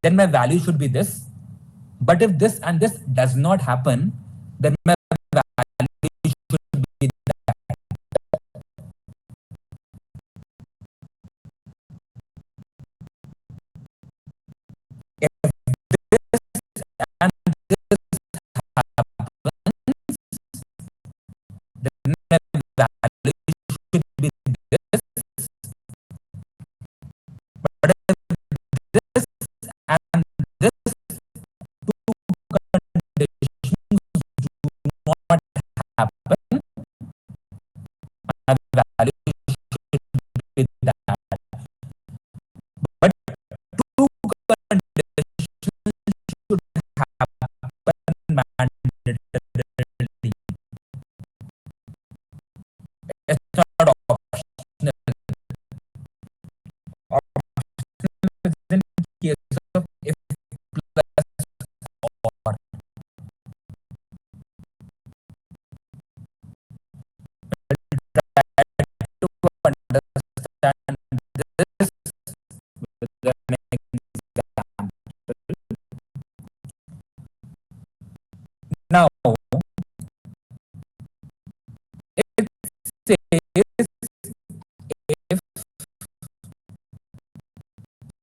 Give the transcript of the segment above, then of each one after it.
then my value should be this. But if this and this does not happen, then my value should be that. If this and this happens, then my value should be this. But if this and this two conditions do not happen, my value should be that. But two conditions should happen mandatorily. It's not optional. Optional is in case of if plus or. Try to understand this with an example. Now, it says if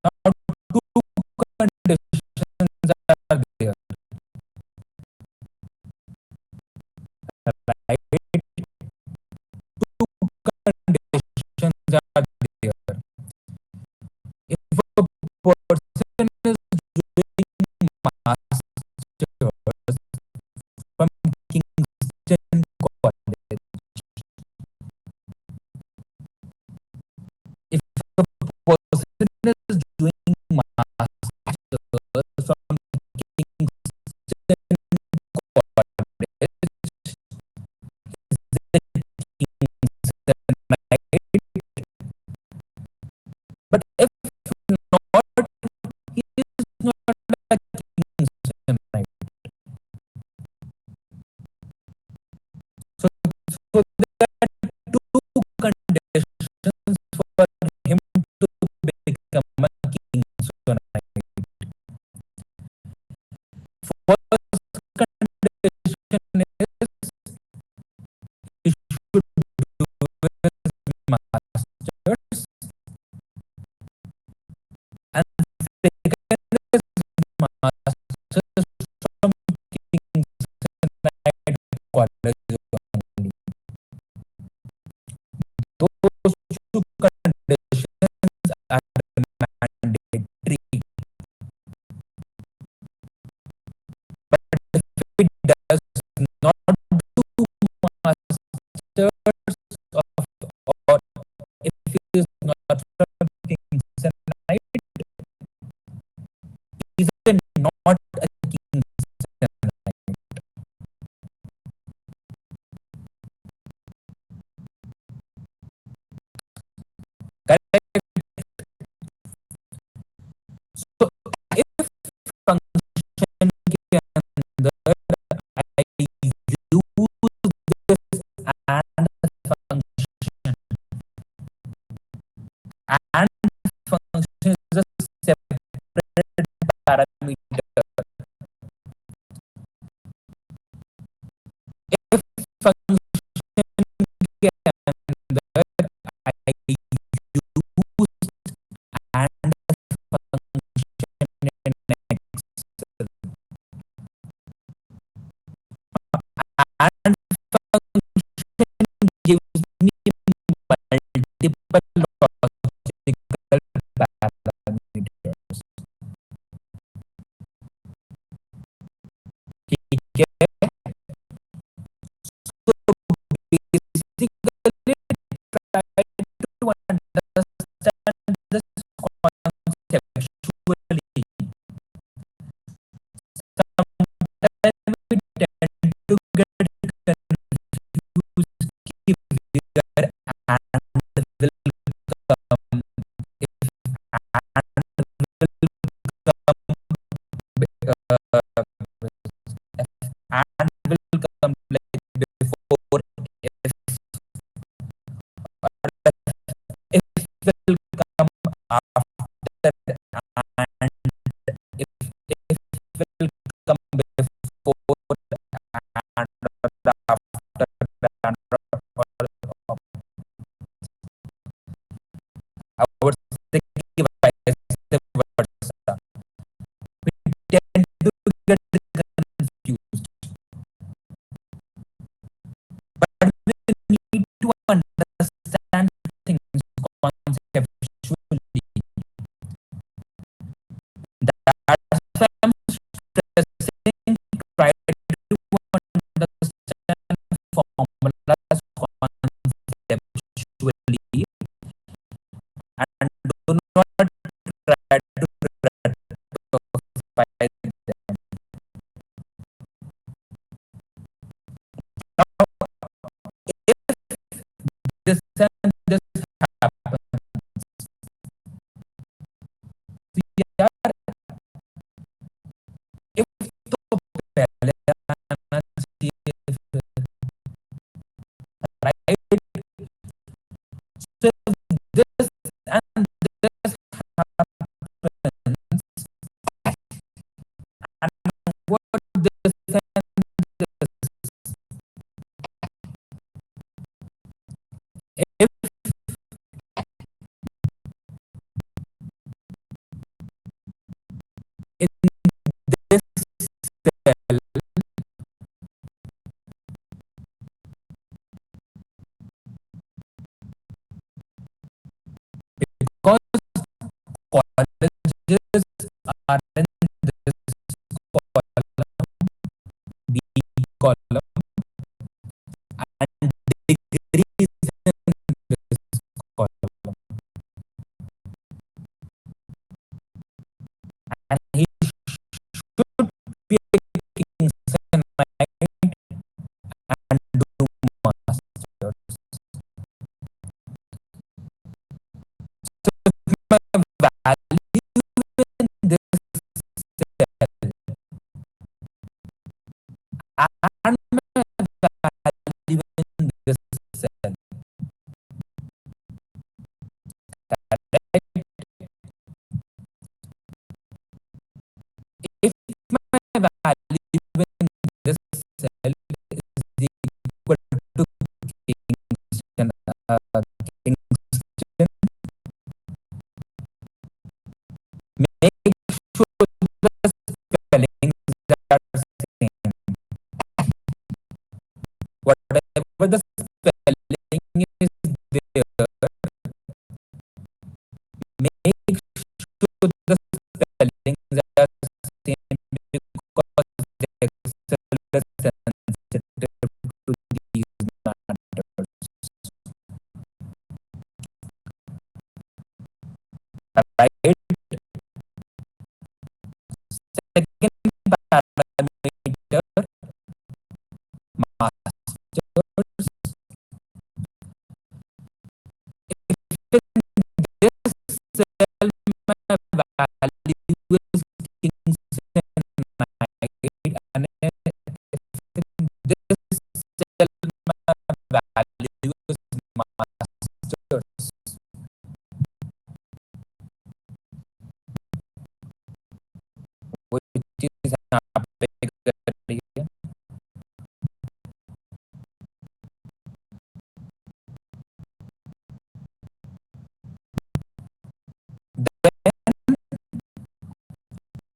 now two conditions are there, right? Two conditions are there. If a person is doing masters from Kingston College, if a person is doing masters from Kingston College, Kingston, right? But if not, he is not a Kingston, right? So, so there are two conditions for him to become a Kingston, right? First condition is he should do his masters, and second is masters from Kingston College only. Those two conditions are mandatory. But if he does not do masters of, or if he is not from Kingston, right, he is not a Kingston, right? Correct. So if function के अंदर I use this and function, and function is a separate parameter. If function के अंदर I use and function in Excel, and function gives me multiple logical parameters.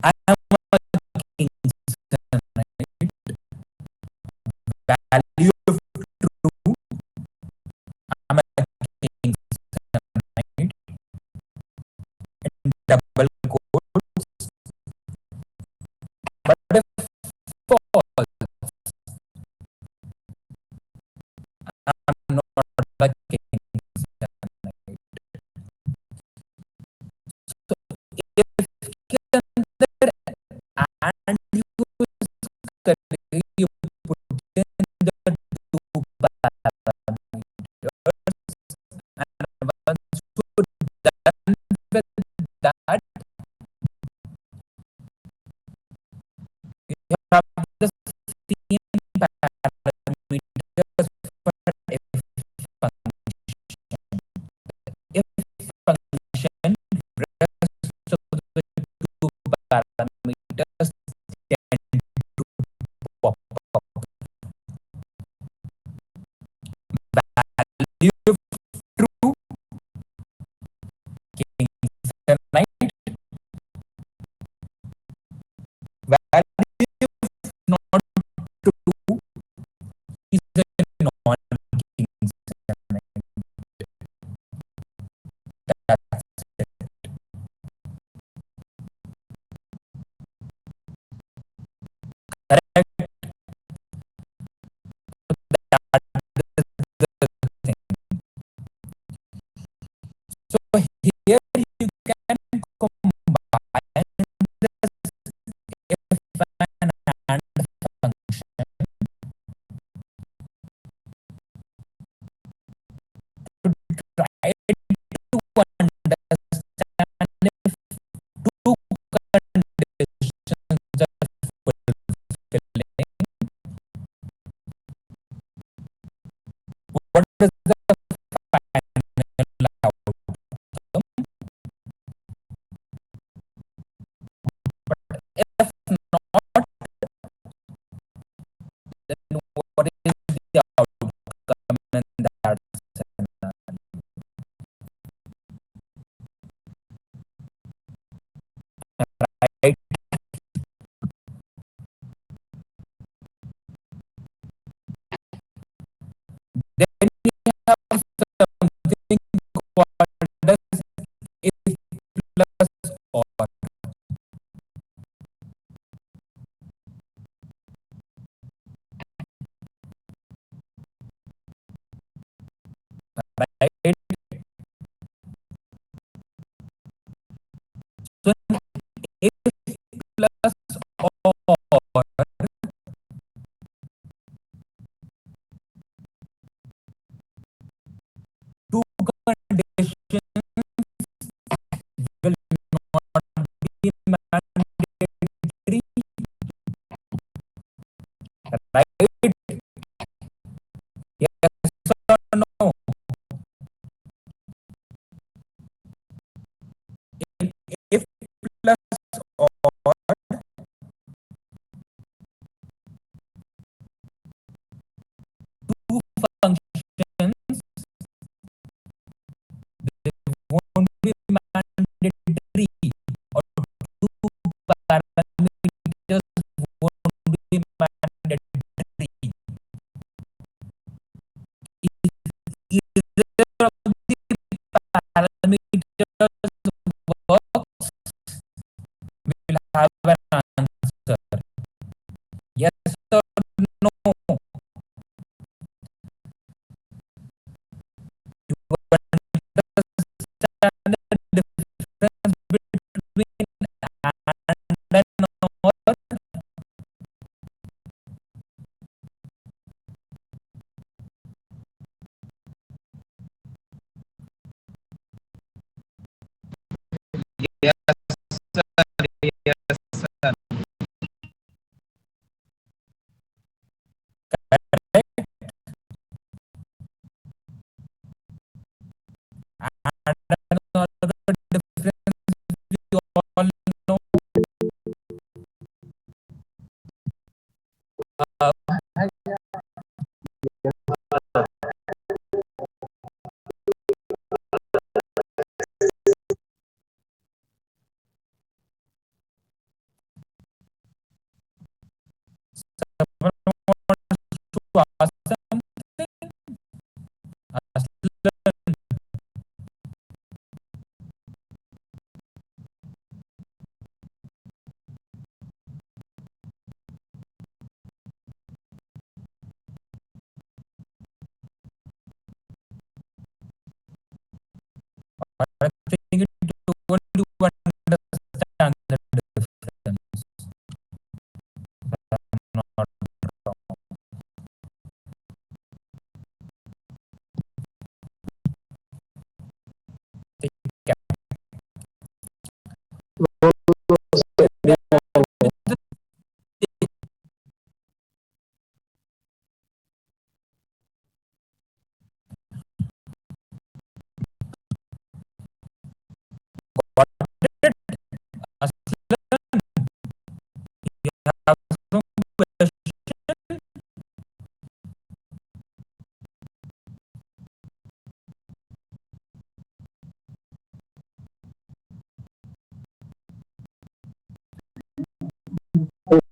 I am a king's son, right? Value of true. I'm a king's son, right? In double quotes. But if false, I'm not a king's son, right? So if consider and you you put in the two parameters and once you're done with that, you have the same parameters for if function. If function rest of the two parameters tend to pop up. Value of true kings and knight. Value of not true is a non-kings and knight. That's it. Correct. That is the thing. So here you can combine this if and function to try to understand if two conditions are fulfilling, what is the final outcome? But if not, then what is the outcome in that scenario? Right? Then we have something called as if plus or. Right? So if plus or two conditions will not be mandatory, right? Yes or no? If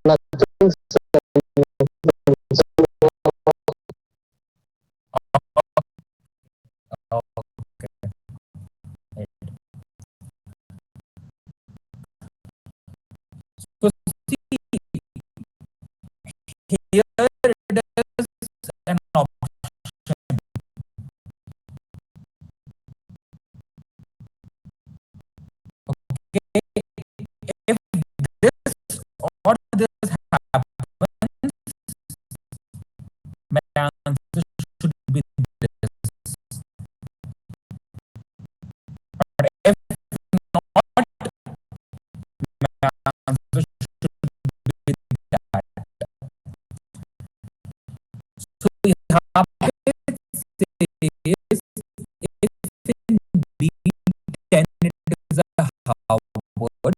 nothing So see, here it is an option. Okay, if this or this happens, my answer should be this. But if not, my answer should be that. So यहाँ पे says if indeed 10 it is a how word,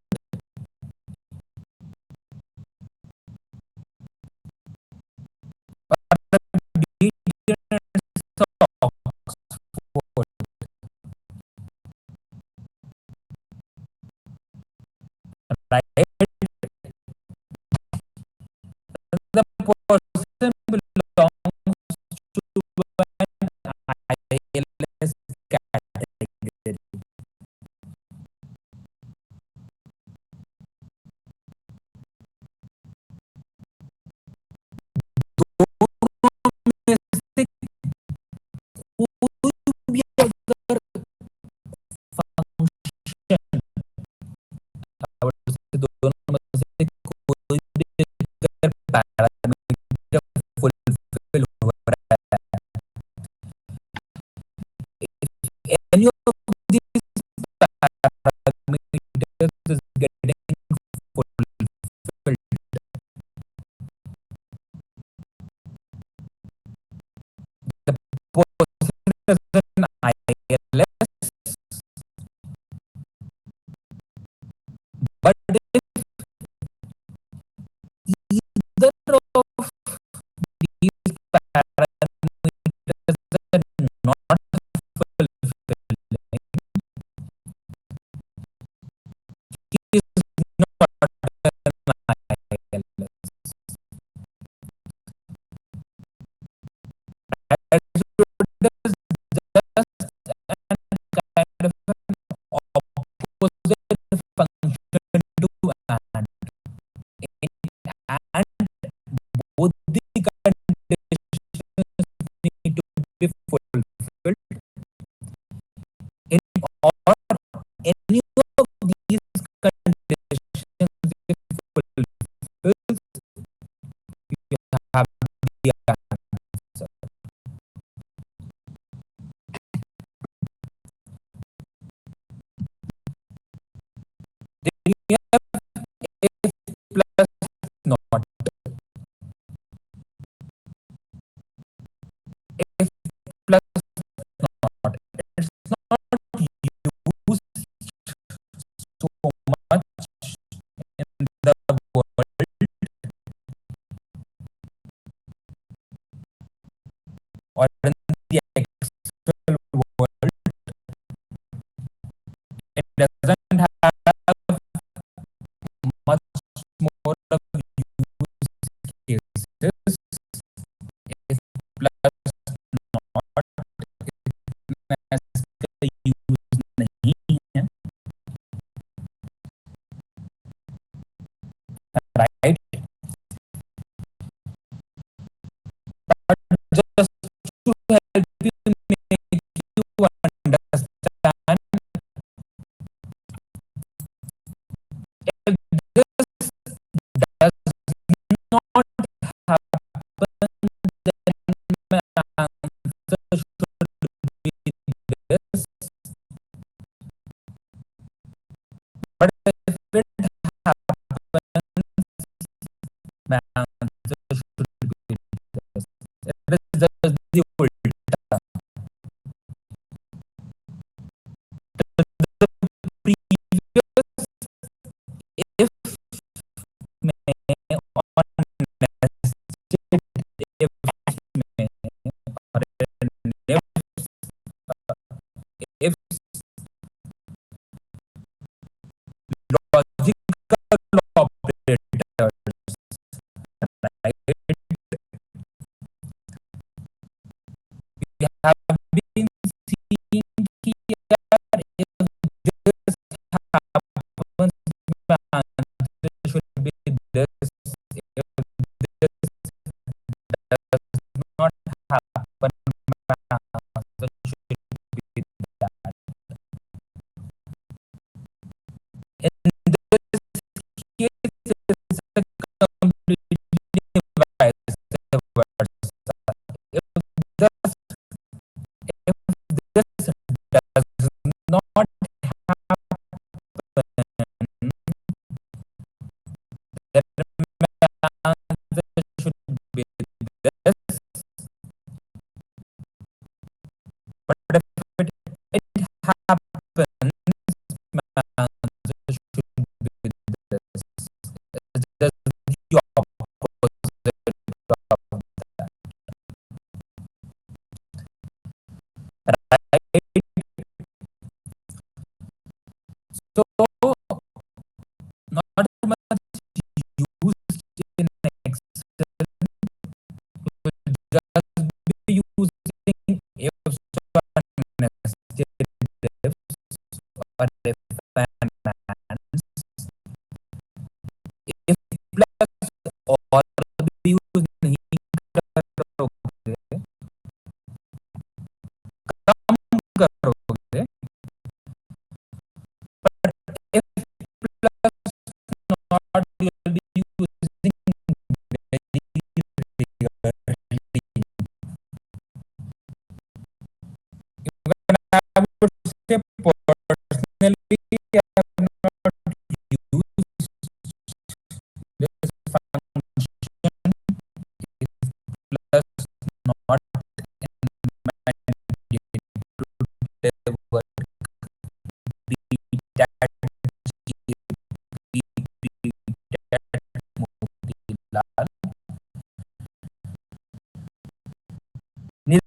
but B is a word, right? The person belongs to an ILS category. दोनों में से कोई भी अगर function, I would say दोनों में से कोई भी अगर पैरामीटर फुलफिल हो रहा है, if any of these parameters is getting fulfilled, the person is an ILS, but if either of these parameters are not fulfilling, he is not an ILS. As it is just an kind of an opposite function to and. And both the conditions need to be fulfilled in or any of these conditions if fulfilled, you have the answer. Then you have if plus not, if plus not. It's not used so much in the world or in the actual world. It doesn't have much more of use cases. If plus not इतना इसका use नहीं है, right? But just to help you make you understand, if this does not happen, then my answer should be this. But if it happens, my answer should be this. It is just the ulta. The previous if में और nested if में और if logical operators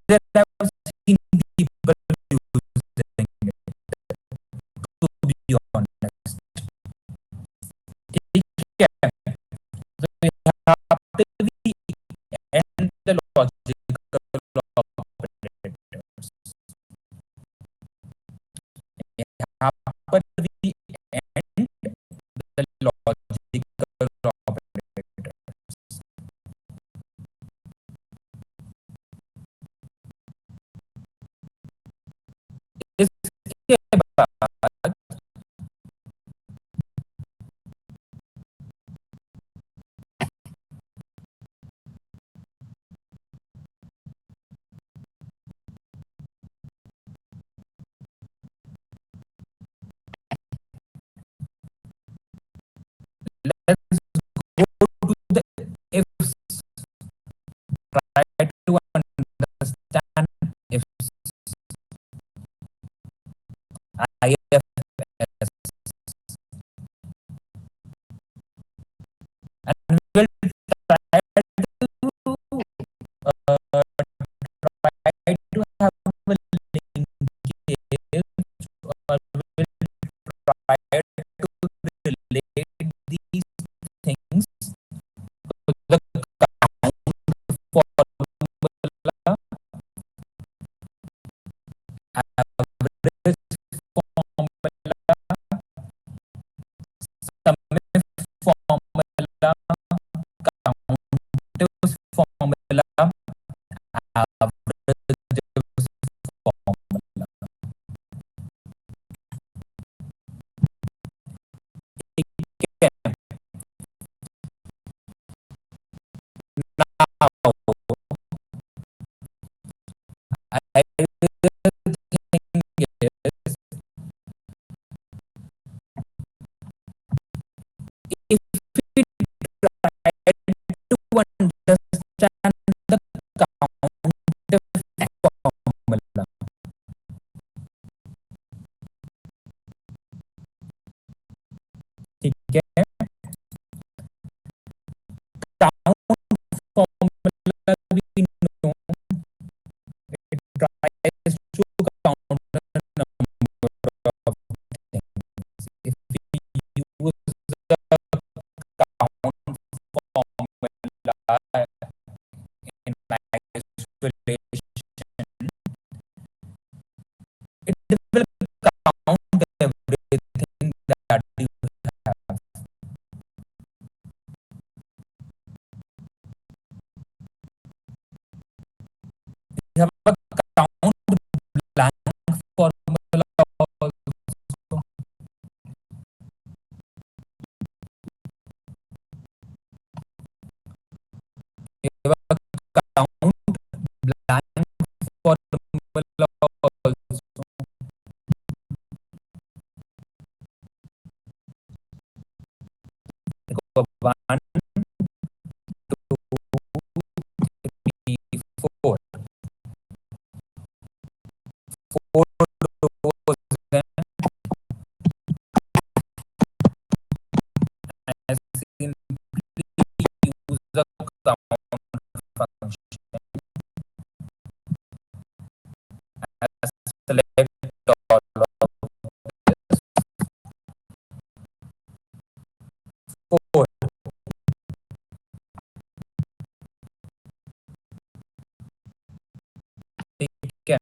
that I've seen people using it, to be honest. ठीक है? So यहाँ पे भी and the logical operators. यहाँ पर भी and the logical operators. इसके बाद let's go to the ifs. Try to understand ifs. IFS. And we'll try to try to have a linkage, or we'll try to relate these things to the count formula, average formula, summation formula, countive formula, average formula. ठीक है? Now, I think is if we try to understand the countive formula, ठीक है? Count formula we know it tries to count the number of things. If we use the count formula in isolation, it will count everything that you have. We have a count blank formula also. We have a count blank formula also. Go 1, 2, 3, 4. 4 rows, then I simply use the count function. I select all of this. 4. ठीक है?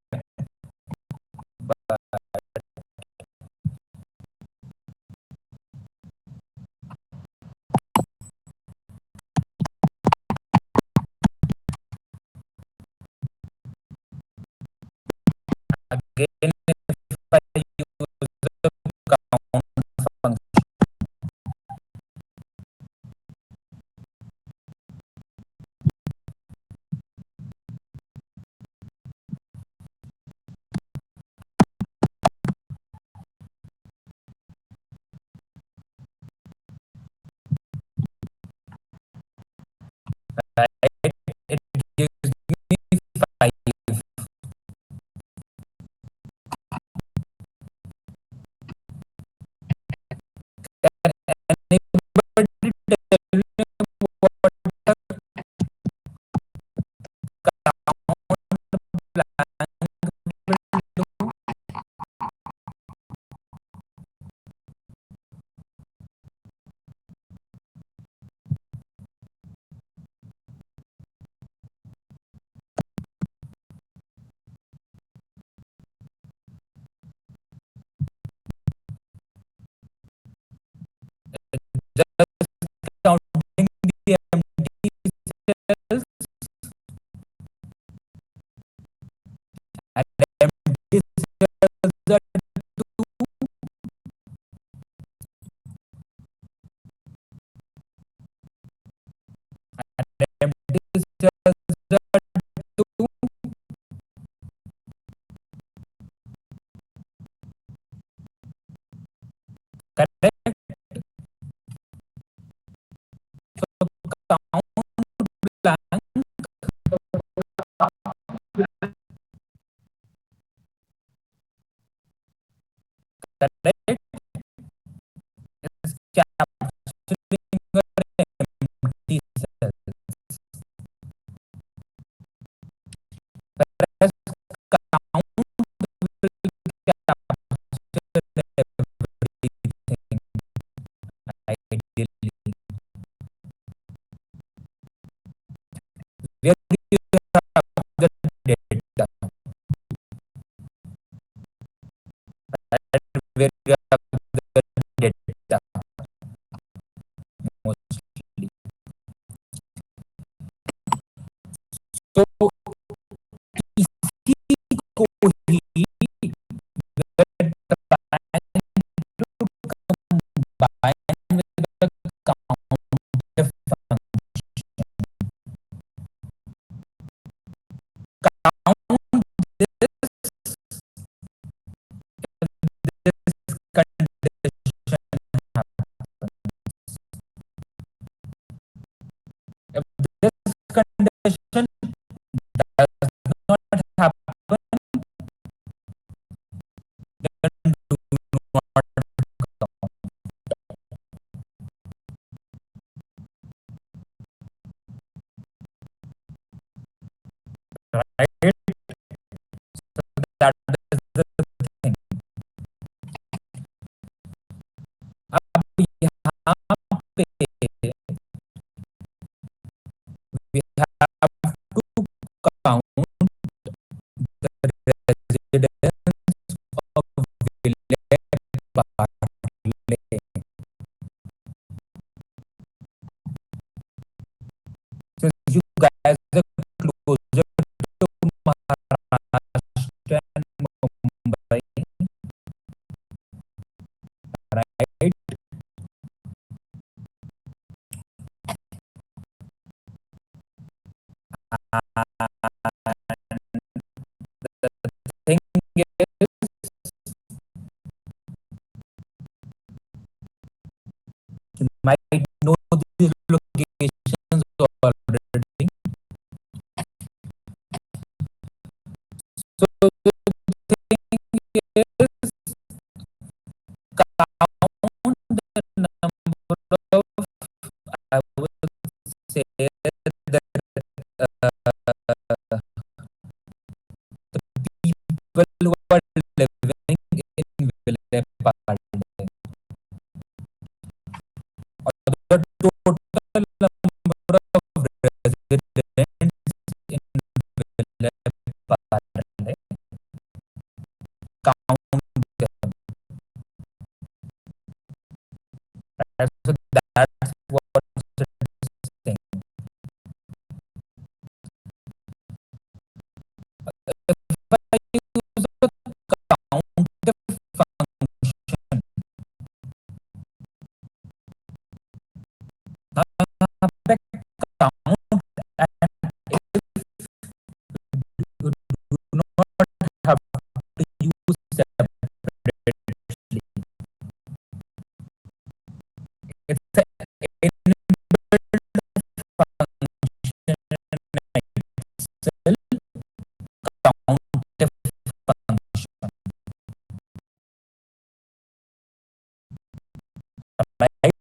But again, if I use the count function, right, it gives me 5. Can anybody tell me what the count Correct? It's capturing your empty cells. Whereas count will capture everything ideally. Where you have the data, right? Where you have the data mostly. So इसी को ही where the bind to combine with the counter function. Count this this condition happens. If this condition does not happen, then do not count, right? So that is the thing. अब यहाँ पे we have to count the residents of village Barley. Since you guys are closer to Maharashtra and Mumbai, right? The thing is, you might know these locations already. So the thing is, count the number of, I would say, that the people who are living in village Barley, or the total number of residents in village Barley, count them. Right? So that's what it's saying. If I use a counter function, now यहाँ पे count and if you do not have to use separately, it's an inbuilt function itself, counter function, right?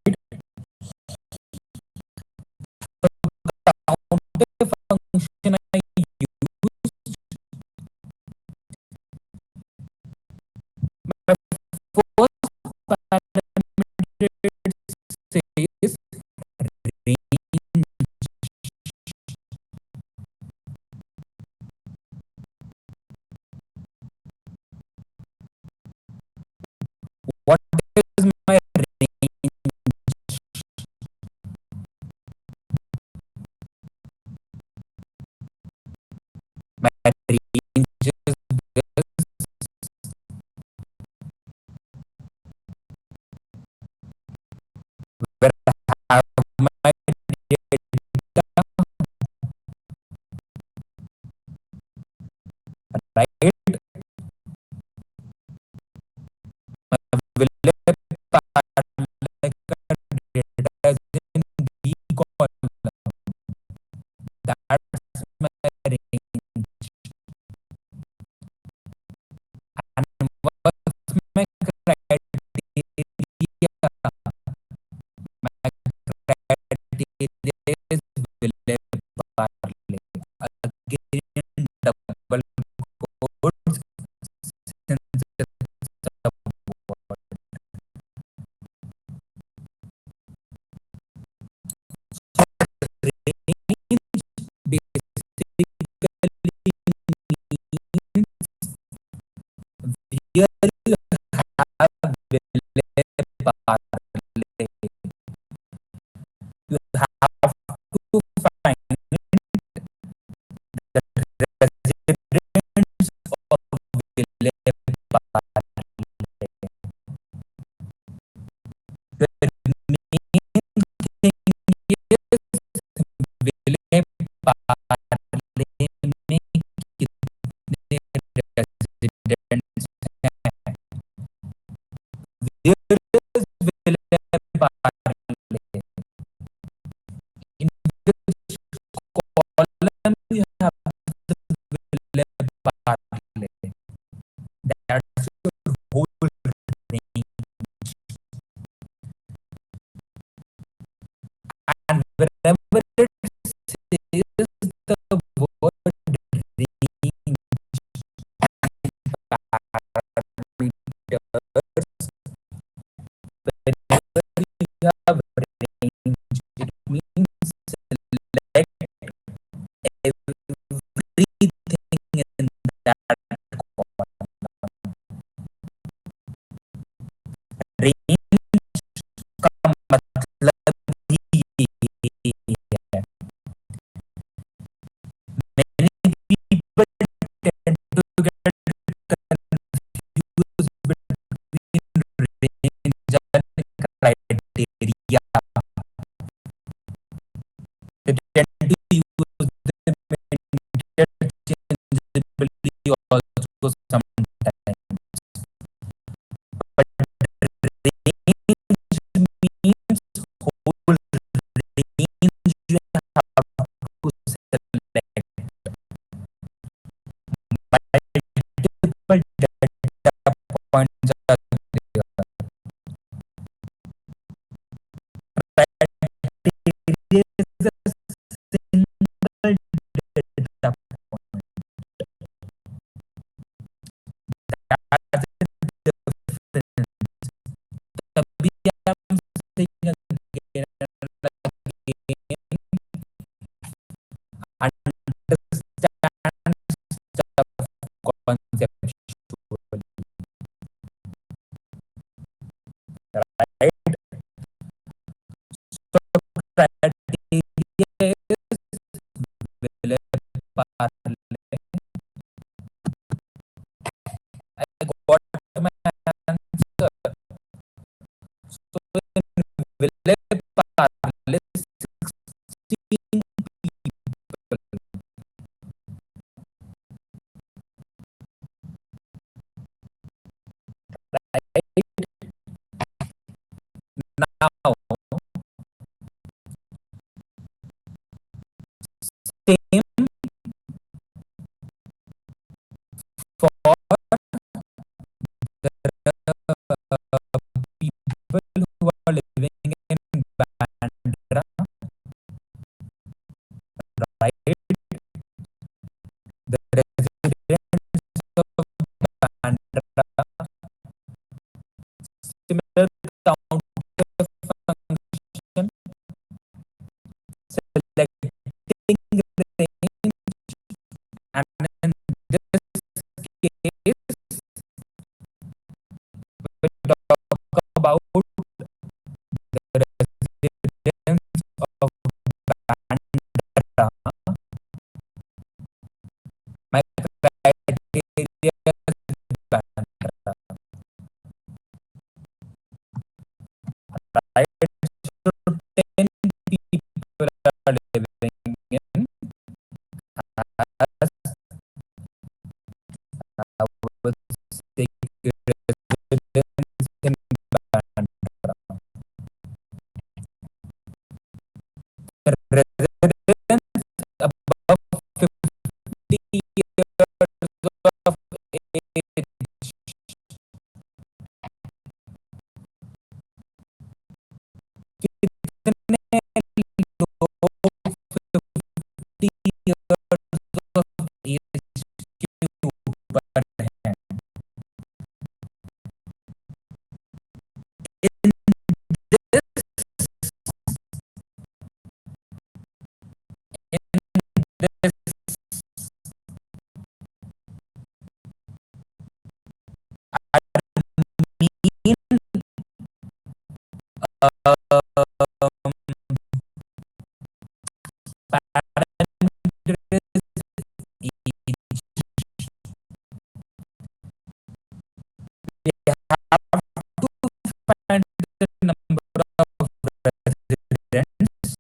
this mean parameters we have to find the number of residents,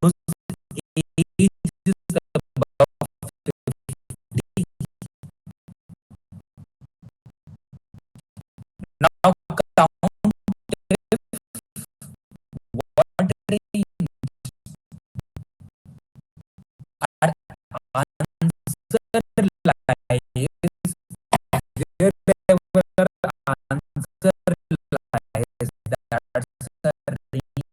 whose age is above 50. Now count if what range our answer lies, wherever answer lies, that's the range,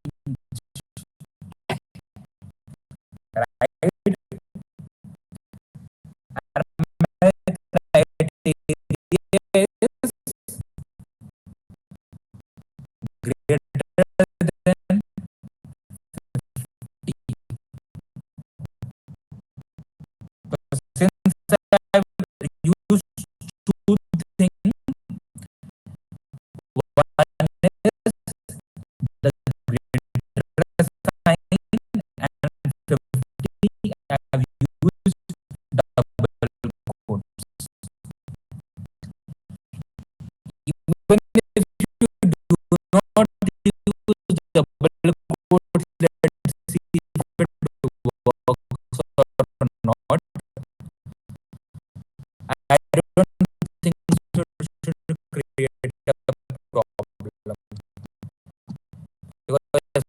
right? Our criteria is greater than 50. Since I've used two things, one is the greater sign and 50 I've used double quotes. Even if you do not use double quotes, let's see if it works or not. I don't think should create a problem because it's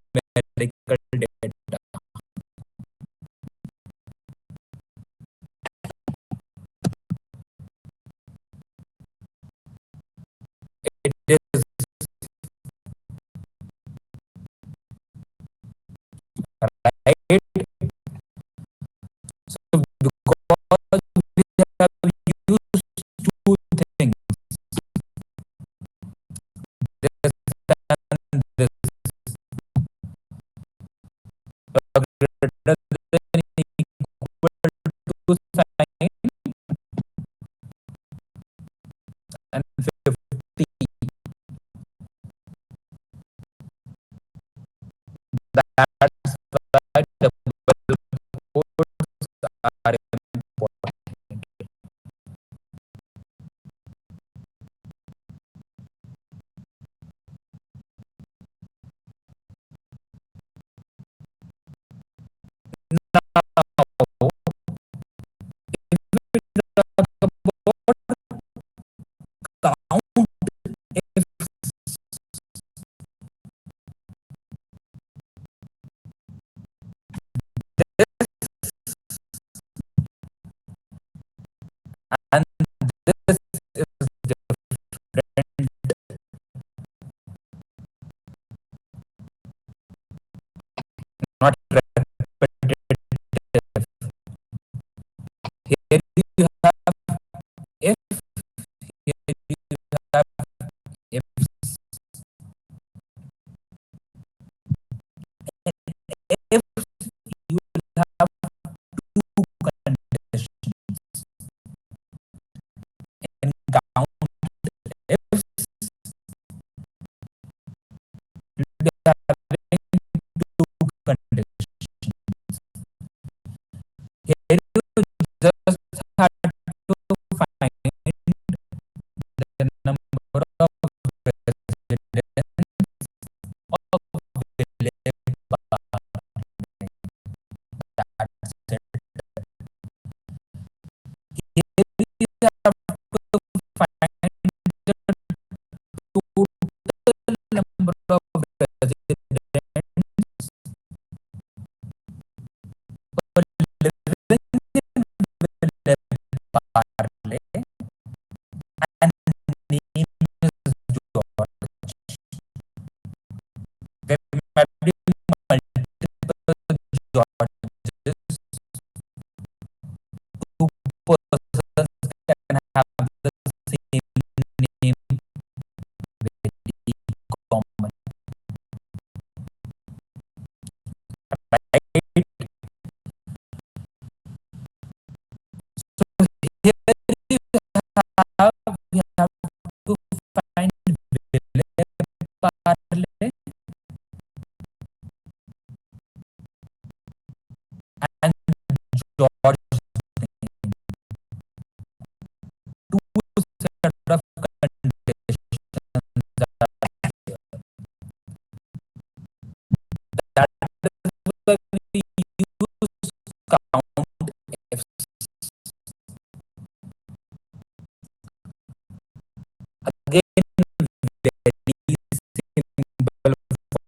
numerical data. It is right. So because we have used two things, this and this, greater than equal to sign and 50. That's why double quotes are important. Now, if we talk about count if this and this is different, not repetitive. parallel and George two set of conditions that why we use count ifs. Again, very simple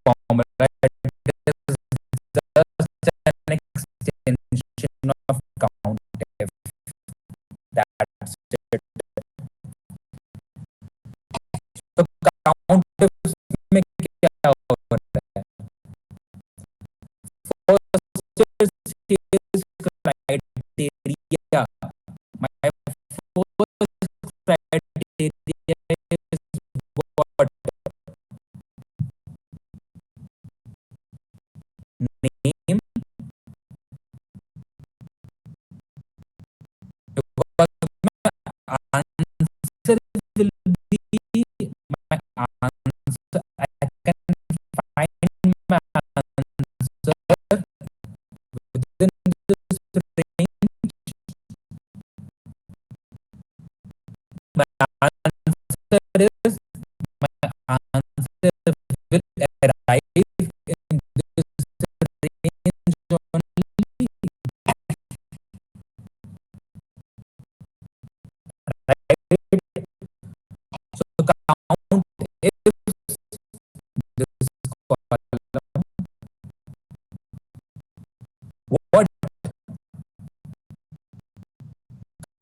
formula. It is just an extension of count if. That's it. तो count ifs में क्या हो रहा है? First is criteria. My first criteria is what? Name. Because my answer will be my answer. I can find my answer within this range. My answer is my answer will arrive in this range only, right? So count if this column, what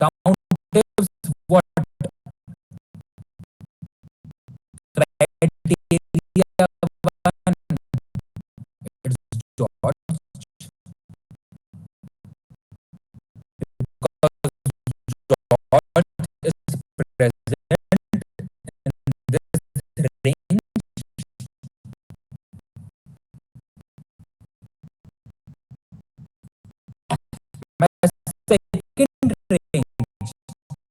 count ifs, what criteria one, it's George because George is present in this range. My second range,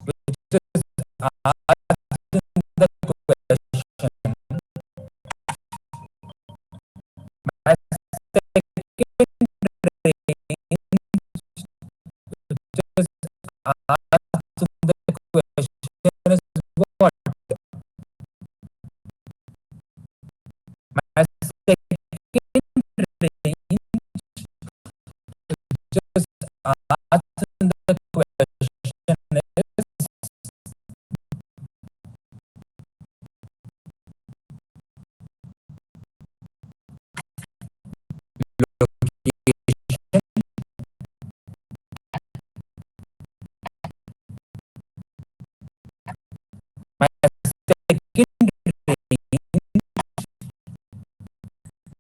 which is asked in the question, my second range, which is asked in the question, is what? My second range, which is asked in the question, is location. My second range,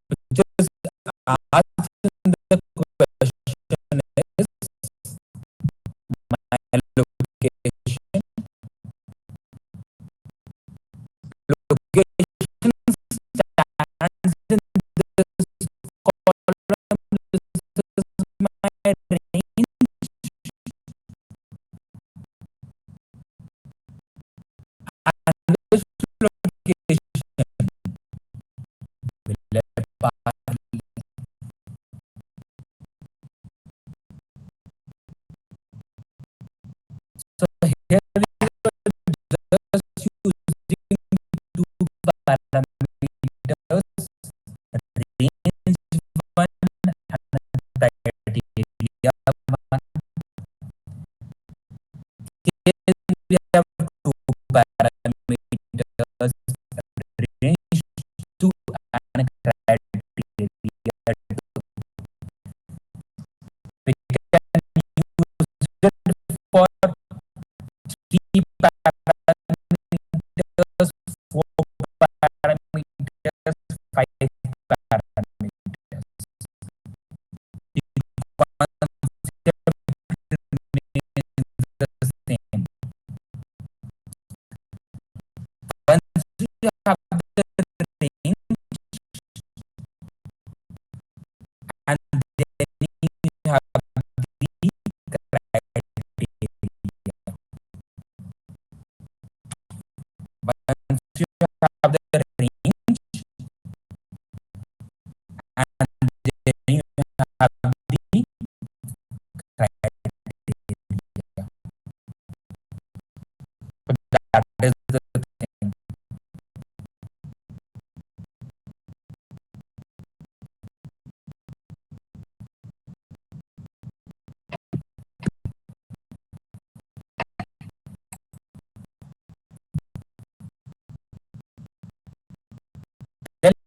which is asked in the question, is my location. Location stands in this column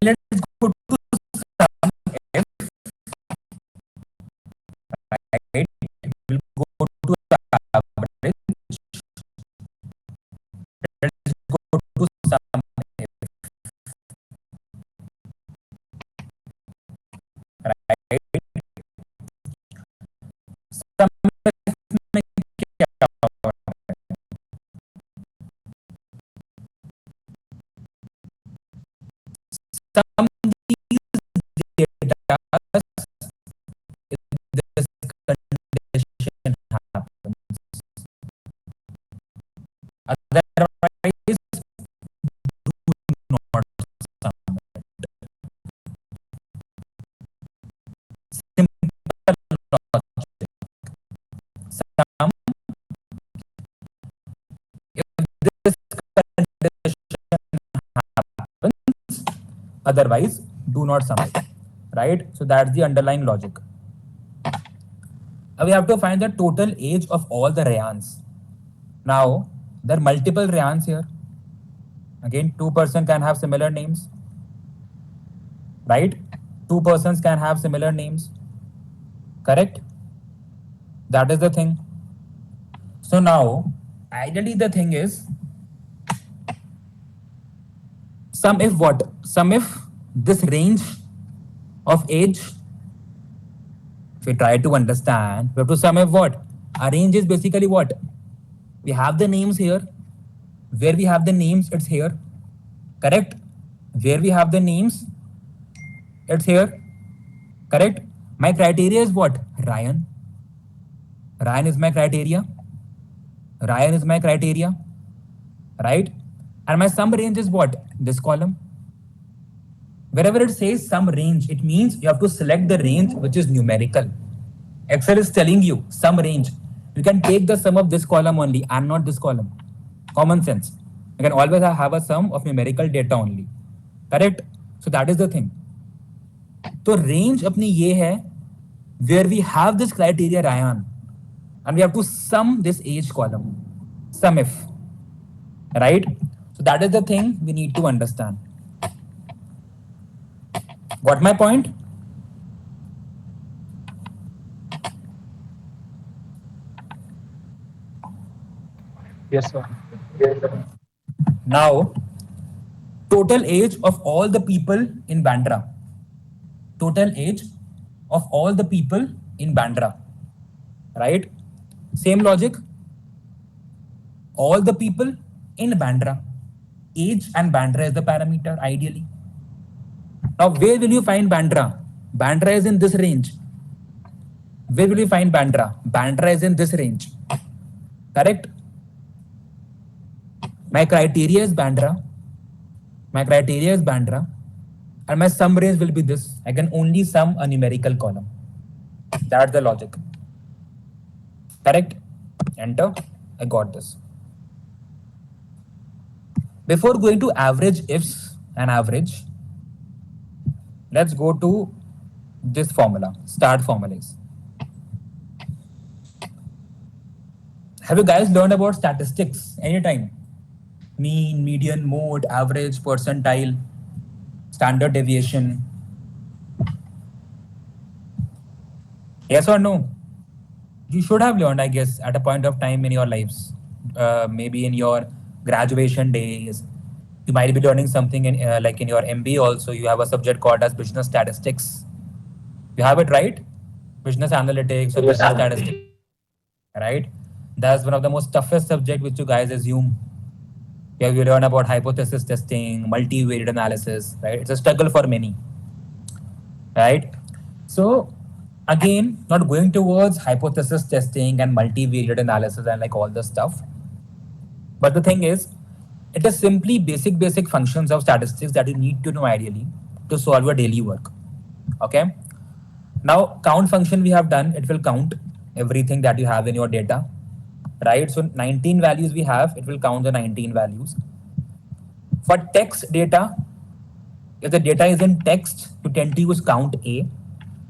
let's go to sum if, right? We'll go to average. Let's go to sum if, right? Sum if में क्या होगा? Sum these data if this condition happens. Otherwise, do not sum it. Simple logic. Sum if this condition happens, otherwise do not sum it, right? So that's the underlying logic. Now we have to find the total age of all the Rayans. Now there are multiple Rayans here. Again, two persons can have similar names, right? Two persons can have similar names, correct? That is the thing. So now, ideally the thing is, sum if what? Sum if this range of age, if we try to understand, we have to sum if what? A range is basically what? We have the names here. Where we have the names, it's here, correct? Where we have the names, it's here, correct? My criteria is what? Ryan. Ryan is my criteria. Ryan is my criteria, right? And my sum range is what? This column. Wherever it says sum range, it means you have to select the range which is numerical. Excel is telling you sum range. You can take the sum of this column only and not this column. Common sense. You can always have a sum of numerical data only, correct? So that is the thing. So range अपनी ये है where we have this criteria Ryan and we have to sum this age column, sum if, right? So that is the thing we need to understand. Got my point? Yes, sir. Now, total age of all the people in Bandra. Total age of all the people in Bandra, right? Same logic. All the people in Bandra. Age and Bandra is the parameter, ideally. Now, where will you find Bandra? Bandra is in this range. Where will you find Bandra? Bandra is in this range. Correct? My criteria is Bandra. My criteria is Bandra. And my sum range will be this. I can only sum a numerical column. That's the logic. Correct? Enter. I got this. Before going to average ifs and average, let's go to this formula, start formulas. Have you guys learned about statistics anytime? Mean, median, mode, average, percentile, standard deviation? Yes or no? You should have learned, I guess, at a point of time in your lives. Maybe in your graduation days. You might be learning something in like in your MBA also. You have a subject called as business statistics. You have it, right? Business analytics or Yes, business sir. statistics, right? That's one of the most toughest subject which you guys assume. Yeah, you learn about hypothesis testing, multivariate analysis, right? It's a struggle for many, right? So again, not going towards hypothesis testing and multivariate analysis and like all the stuff. But the thing is, it is simply basic functions of statistics that you need to know ideally to solve your daily work. Okay. Now count function we have done, it will count everything that you have in your data, right? So 19 values we have, it will count the 19 values. For text data, if the data is in text, you tend to use count A.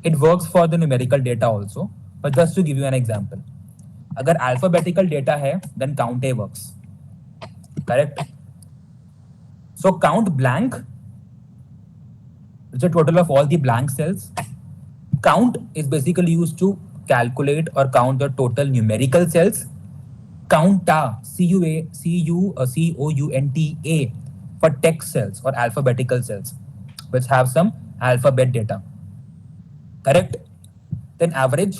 It works for the numerical data also. But just to give you an example, अगर alphabetical data है, then count A works. Correct? So count blank It's a total of all the blank cells. Count is basically used to calculate or count the total numerical cells. Counta, Counta, for text cells or alphabetical cells, which have some alphabet data. Correct? Then average.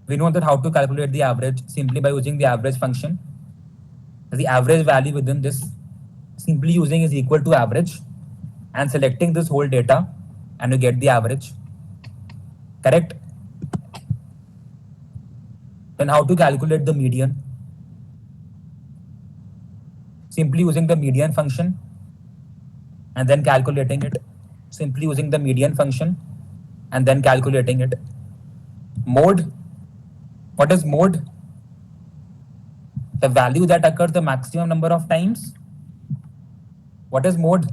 We know that how to calculate the average simply by using the average function. The average value within this simply using is equal to average and selecting this whole data and you get the average. Correct? Then how to calculate the median? Simply using the median function and then calculating it. Simply using the median function and then calculating it. Mode. What is mode? The value that occurs the maximum number of times. What is mode?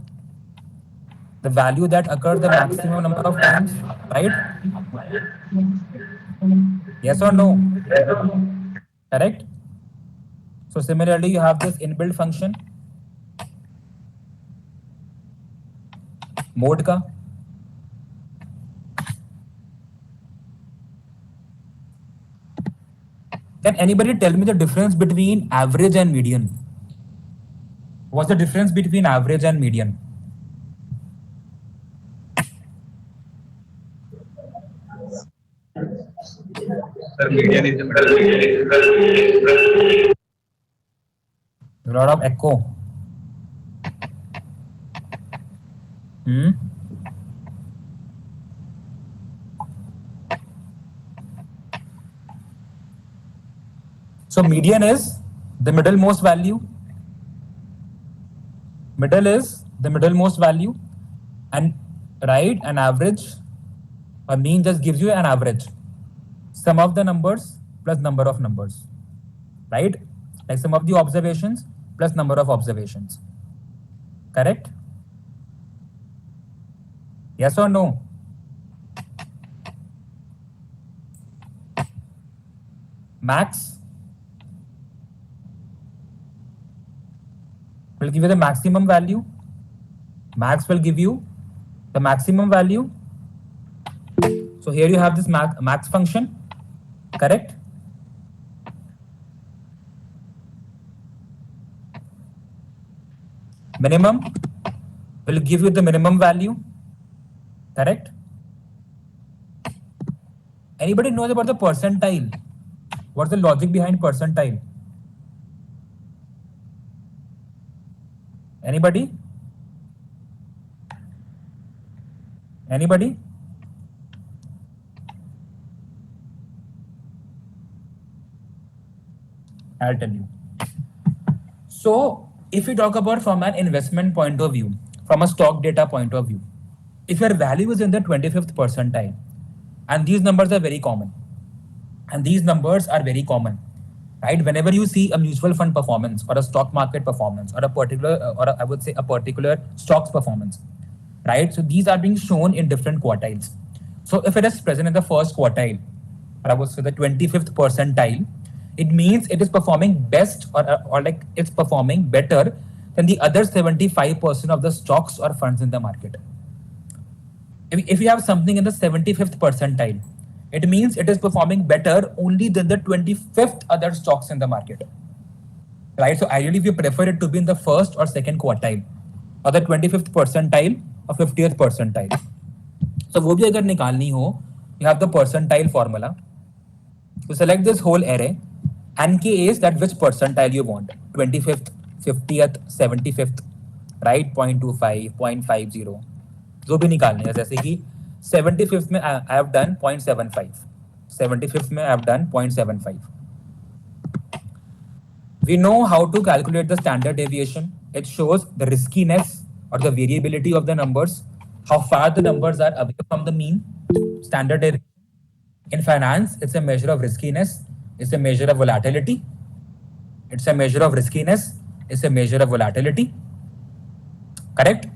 The value that occurs the maximum number of times, right? Yes or no? Correct? So similarly, you have this inbuilt function, mode ka. Can anybody tell me the difference between average and median? What's the difference between average and median? Sir, median is the middle. A lot of echo. So median is the middlemost value. Middle is the middlemost value, and right, an average or mean just gives you an average. Sum of the numbers plus number of numbers, right? Like sum of the observations plus number of observations. Correct? Yes or no? Max will give you the maximum value. Max will give you the maximum value. So here you have this max function, correct? Minimum will give you the minimum value, correct? Anybody knows about the percentile? What's the logic behind percentile? Anybody? Anybody? I'll tell you. So, if we talk about from an investment point of view, from a stock data point of view, if your value is in the 25th percentile, and these numbers are very common, right? Whenever you see a mutual fund performance or a stock market performance or a particular, I would say a particular stock's performance, right? So these are being shown in different quartiles. So if it is present in the first quartile, or I would say the 25th percentile, it means it is performing best or like it's performing better than the other 75% of the stocks or funds in the market. If you have something in the 75th percentile, it means it is performing better only than the 25th other stocks in the market, right? So ideally, if you prefer it to be in the first or second quartile, or the 25th percentile or 50th percentile. So वो भी अगर निकालनी हो, you have the percentile formula. You select this whole array and case that which percentile you want, 25th, 50th, 75th, right? 0.25, 0.50, जो भी निकालने है, जैसे कि 75th में I have done 0.75, 75th में I have done 0.75. We know how to calculate the standard deviation. It shows the riskiness or the variability of the numbers, how far the numbers are away from the mean. Standard deviation. In finance, it's a measure of riskiness. It's a measure of volatility. It's a measure of riskiness. It's a measure of volatility. Correct?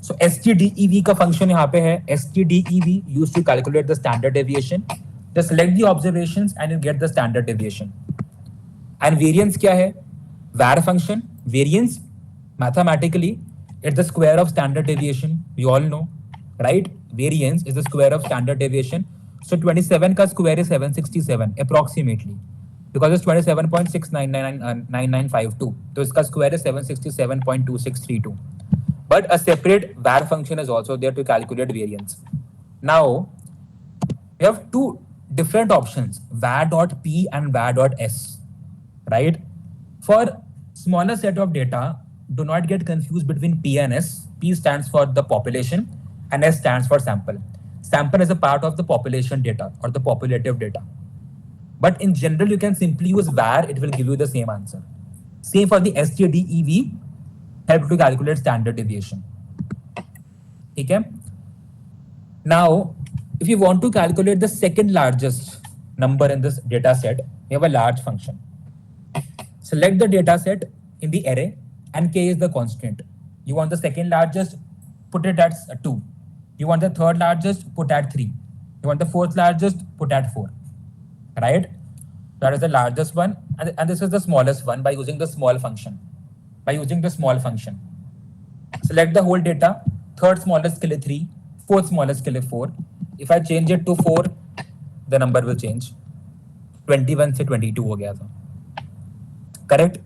So STDEV का function यहाँ पे है. STDEV used to calculate the standard deviation. Just select the observations and you get the standard deviation. And variance क्या है? var function. Variance mathematically it's the square of standard deviation. We all know. right? Variance is the square of standard deviation. So 27 का square is 767 approximately, because it's 27.6999952. So इसका square is 767.2632. But a separate var function is also there to calculate variance. Now we have two different options, var.p and var.s, right? For smaller set of data, do not get confused between P and S. P stands for the population and S stands for sample. Sample is a part of the population data or the populative data. But in general, you can simply use var, it will give you the same answer. Same for the STDEV, help to calculate standard deviation. Okay? Now, if you want to calculate the second largest number in this data set, we have a large function. Select the data set in the array and k is the constant. You want the second largest, put it at 2. You want the third largest, put at 3. You want the fourth largest, put at 4. Right? That is the largest one, and this is the smallest one by using the small function. Select the whole data, third smallest kill 3, fourth smallest kill 4. If I change it to 4, the number will change. 21 से 22 हो गया था. Correct?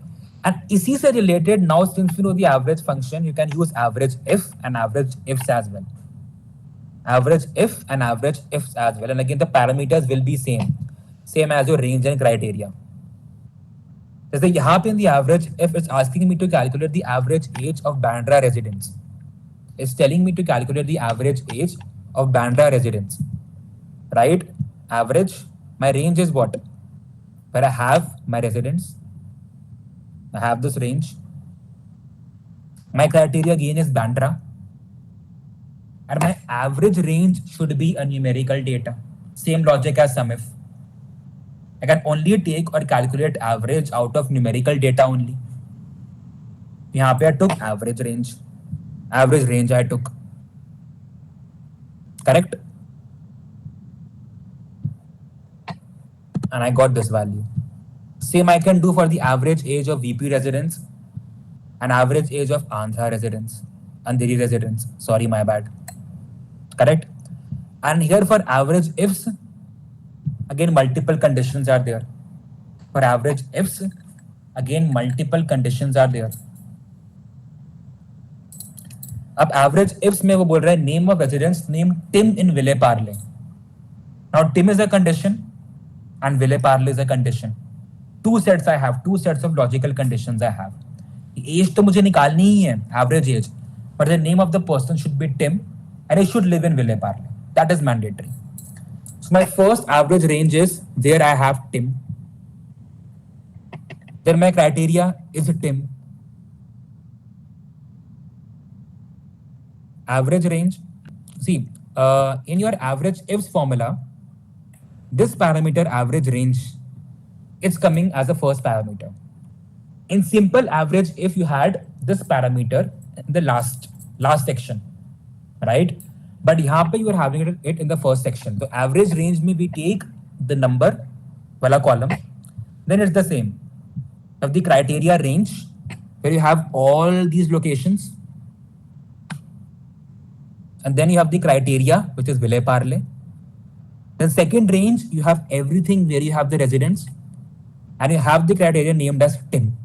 And इसी से related, now since you know the average function, you can use average if and average ifs as well. Average if and average ifs as well. And again, the parameters will be same as your range and criteria. जैसे यहाँ पे in the average if, it's asking me to calculate the average age of Bandra residents. It's telling me to calculate the average age of Bandra residents. Right? Average. My range is what? Where I have my residents. I have this range. My criteria again is Bandra. And my average range should be a numerical data. Same logic as SUMIF. I can only take or calculate average out of numerical data only. यहाँ पे I took average range. Average range I took. Correct? And I got this value. Same I can do for the average age of VP residents and average age of Andhra residents, Andheri residents. Sorry, my bad. Correct? And here for average ifs, again multiple conditions are there. For average ifs, again multiple conditions are there. अब average ifs में वो बोल रहा है name of residence named Tim in Ville Parle. Now Tim is a condition and Ville Parle is a condition. Two sets I have, two sets of logical conditions I have. Age तो मुझे निकालनी ही है, average age, but the name of the person should be Tim and he should live in Ville Parle. That is mandatory. So my first average range is there I have Tim. Then my criteria is Tim. Average range. See, in your average ifs formula, this parameter average range, it's coming as a first parameter. In simple average, if you had this parameter in the last section, right? But here you are having it in the first section. So average range में we take the number wala column, then it's the same. Of the criteria range, where you have all these locations, and then you have the criteria, which is Ville Parle. Then second range, you have everything where you have the residents, and you have the criteria named as Tim.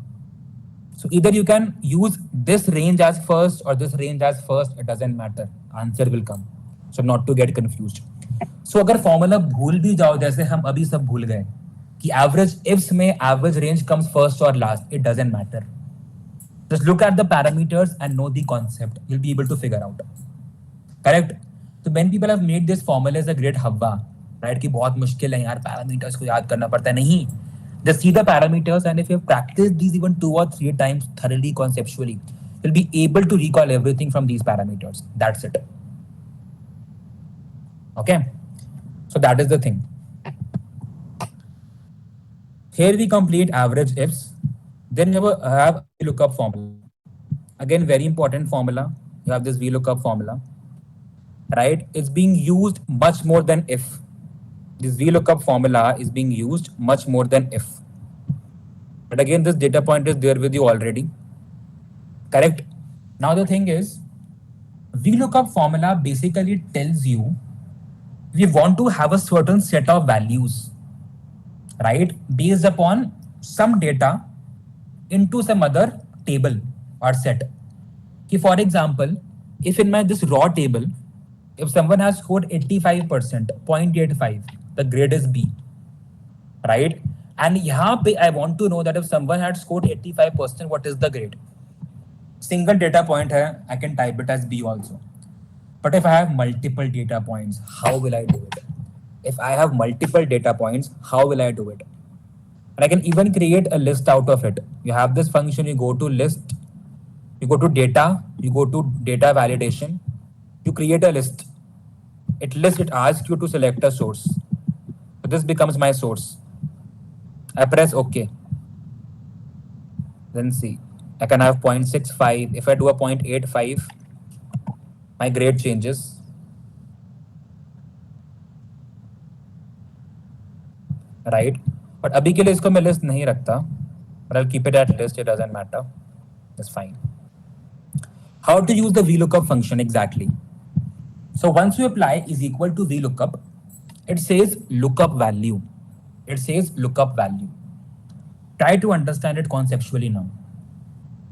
So either you can use this range as first or this range as first, it doesn't matter. Answer will come. So not to get confused. So अगर formula भूल भी जाओ जैसे हम अभी सब भूल गए कि average ifs में average range comes first or last, it doesn't matter. Just look at the parameters and know the concept. You'll be able to figure out. Correct? So many people have made this formula as a great हवा, right? कि बहुत मुश्किल है यार parameters को याद करना पड़ता है. नहीं. Just see the parameters, and if you have practiced these even 2 or 3 times thoroughly conceptually, you'll be able to recall everything from these parameters. That's it. Okay? So that is the thing. Here we complete average ifs. Then you have a VLOOKUP formula. Again, very important formula. You have this VLOOKUP formula, right? It's being used much more than if. This VLOOKUP formula is being used much more than if. But again, this data point is there with you already. Correct? Now the thing is, VLOOKUP formula basically tells you we want to have a certain set of values, right, based upon some data into some other table or set. For example, if in my this raw table, if someone has scored 85%, 0.85, the grade is B, right? And यहाँ पे I want to know that if someone had scored 85%, what is the grade? Single data point है, I can type it as B also. But if I have multiple data points, how will I do it? If I have multiple data points, how will I do it? And I can even create a list out of it. You have this function, you go to list, you go to data, you go to data validation, you create a list. It asks you to select a source. So this becomes my source. I press OK. Then see, I can have 0.65. If I do a 0.85, my grade changes. Right? But अभी के लिए इसको मैं list नहीं रखता. But I'll keep it at list. It doesn't matter. That's fine. How to use the VLOOKUP function exactly? So once you apply is equal to VLOOKUP, it says lookup value. It says lookup value. Try to understand it conceptually now.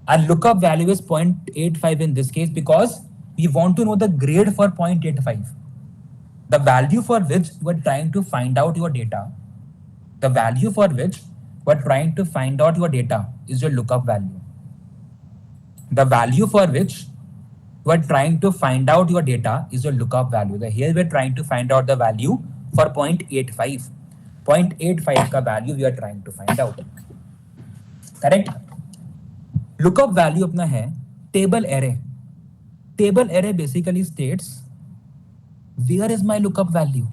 Our lookup value is 0.85 in this case because we want to know the grade for 0.85. The value for which we're trying to find out your data, the value for which we're trying to find out your data is your lookup value. The value for which we're trying to find out your data is your lookup value. Here we're trying to find out the value for 0.85. 0.85 का value we are trying to find out. Correct? Lookup value अपना है table array. Table array basically states where is my lookup value.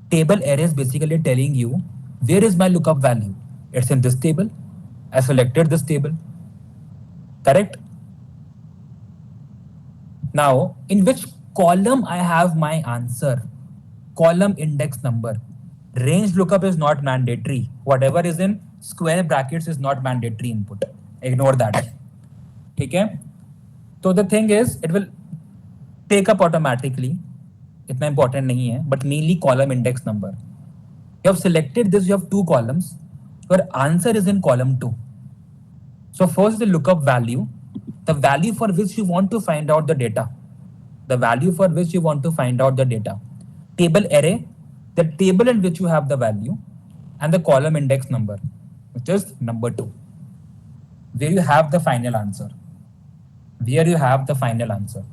Table array is basically telling you where is my lookup value. It's in this table. I selected this table. Correct? Now, in which column I have my answer? Column index number. Range lookup is not mandatory. Whatever is in square brackets is not mandatory input. Ignore that. Okay? So the thing is, it will take up automatically. Itna important nahi hai, but mainly column index number. You have selected this, you have two columns. Your answer is in column 2. So first the lookup value, the value for which you want to find out the data. The value for which you want to find out the data. Table array, the table in which you have the value, and the column index number, which is number 2. Where you have the final answer. Where you have the final answer.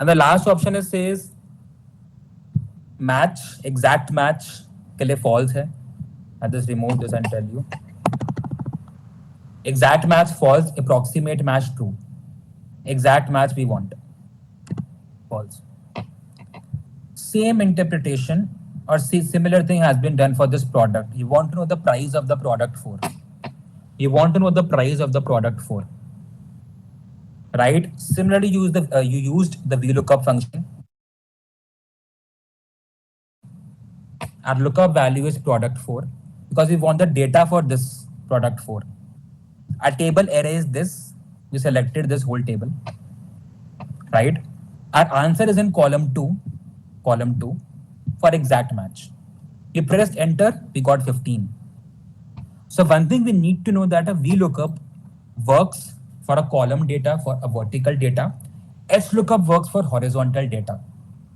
And the last option is says match, exact match के लिए false है. I'll just remove this and tell you. Exact match false, approximate match true. Exact match we want. False. Same interpretation or similar thing has been done for this product. You want to know the price of the product for. You want to know the price of the product for. Right? Similarly, you used the VLOOKUP function. Our lookup value is product 4 because we want the data for this product 4. Our table array is this. We selected this whole table. Right? Our answer is in column 2 for exact match. We pressed enter, we got 15. So one thing we need to know that a VLOOKUP works for a column data, for a vertical data. HLOOKUP works for horizontal data.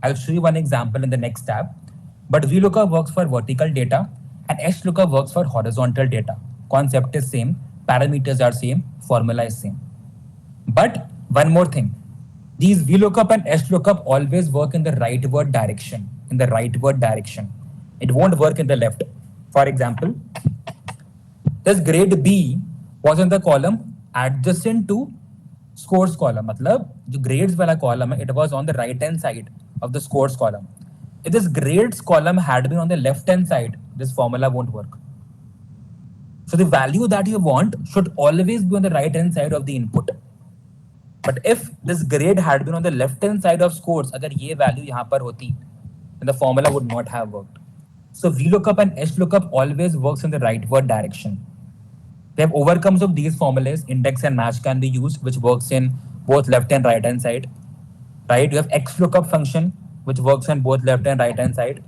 I'll show you one example in the next tab. But VLOOKUP works for vertical data and HLOOKUP works for horizontal data. Concept is same, parameters are same, formula is same. But one more thing, these VLOOKUP and HLOOKUP always work in the rightward direction. It won't work in the left. For example, this grade B was in the column adjacent to scores column. मतलब जो grades वाला column है, it was on the right hand side of the scores column. If this grades column had been on the left hand side, this formula won't work. So the value that you want should always be on the right hand side of the input. But if this grade had been on the left hand side of scores, अगर ये value यहाँ पर होती, then the formula would not have worked. So VLOOKUP and HLOOKUP always works in the rightward direction. We have overcomes of these formulas. Index and match can be used, which works in both left and right hand side. right? You have X lookup function, which works on both left and right hand side.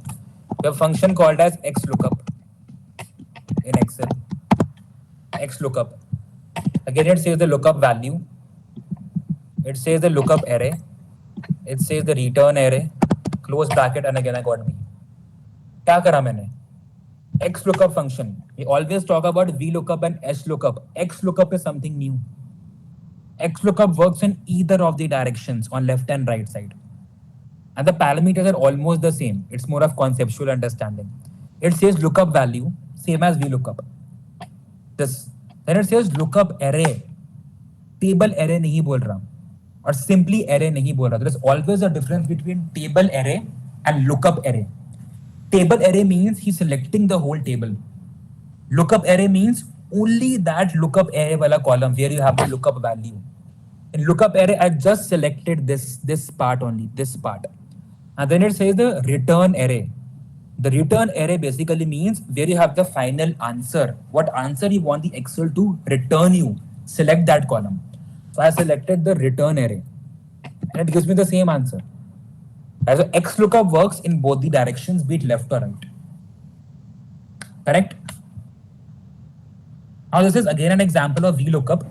You have function called as X lookup in Excel. X lookup. Again, it says the lookup value. It says the lookup array. It says the return array. Close bracket, and again I got B. क्या करा मैंने? X lookup function. We always talk about VLOOKUP and S lookup. X lookup is something new. X lookup works in either of the directions on left and right side. And the parameters are almost the same. It's more of conceptual understanding. It says lookup value, same as VLOOKUP. This. Then it says lookup array. Table array नहीं बोल रहा और simply array नहीं बोल रहा. There is always a difference between table array and lookup array. Table array means he's selecting the whole table. Lookup array means only that lookup array wala column where you have the lookup value. In lookup array, I just selected this part only, this part. And then it says the return array. The return array basically means where you have the final answer. What answer you want the Excel to return you. Select that column. So I selected the return array. And it gives me the same answer. So X lookup works in both the directions, be it left or right. Correct? Now this is again an example of VLOOKUP.